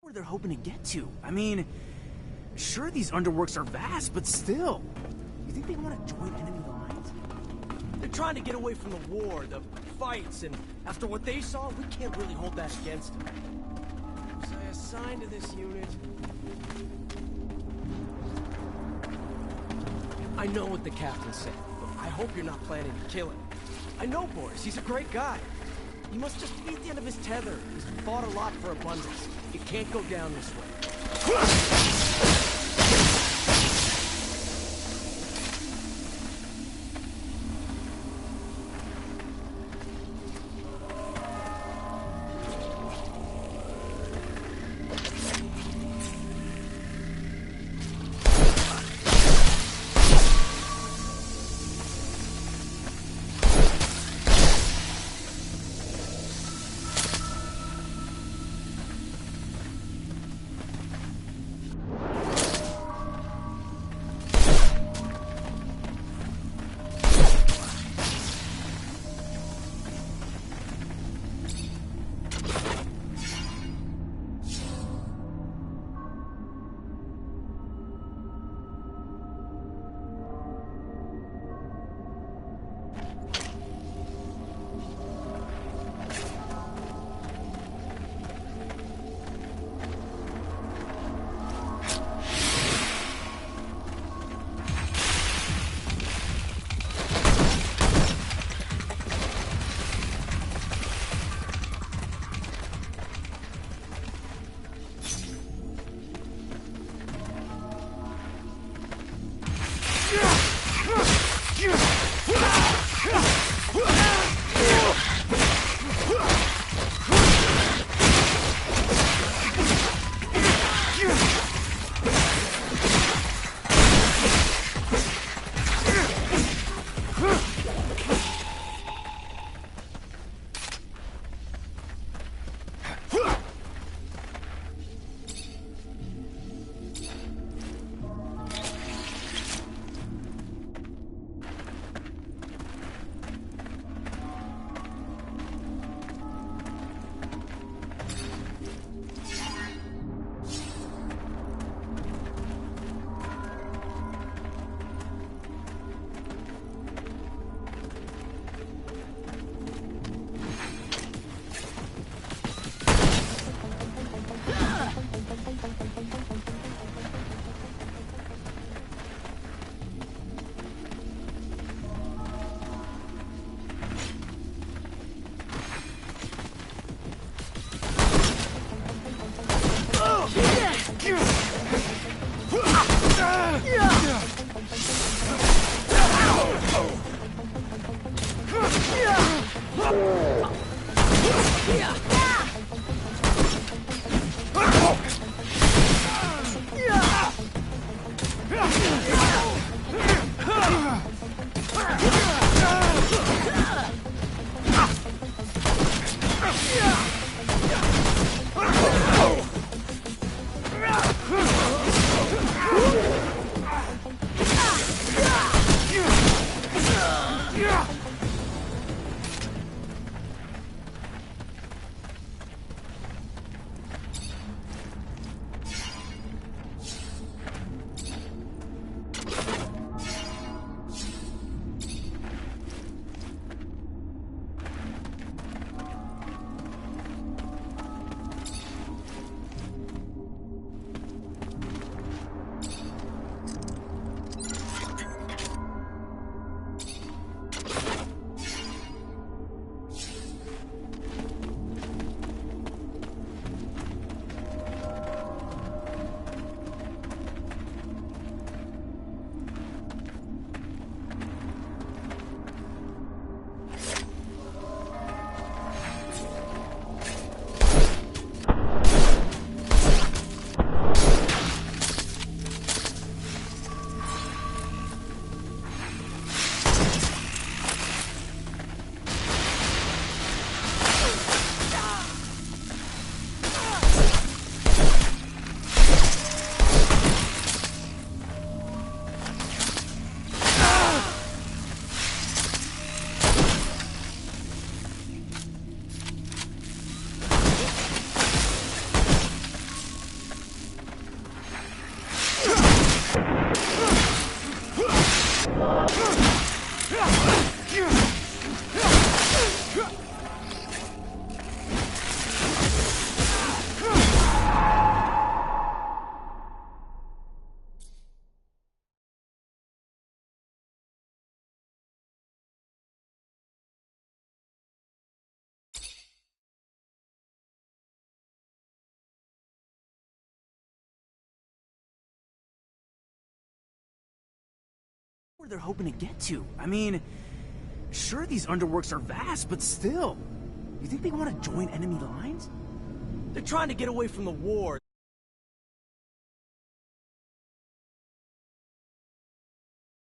Where they're hoping to get to. I mean, sure these underworks are vast, but still. You think they want to join enemy lines? They're trying to get away from the war, the fights, and after what they saw, we can't really hold that against them. Was I assigned to this unit? I know what the captain said, but I hope you're not planning to kill him. I know Boris, he's a great guy. He must just be at the end of his tether. He's fought a lot for abundance. It can't go down this way. where they're hoping to get to. I mean, sure, these underworks are vast, but still. You think they want to join enemy lines? They're trying to get away from the war.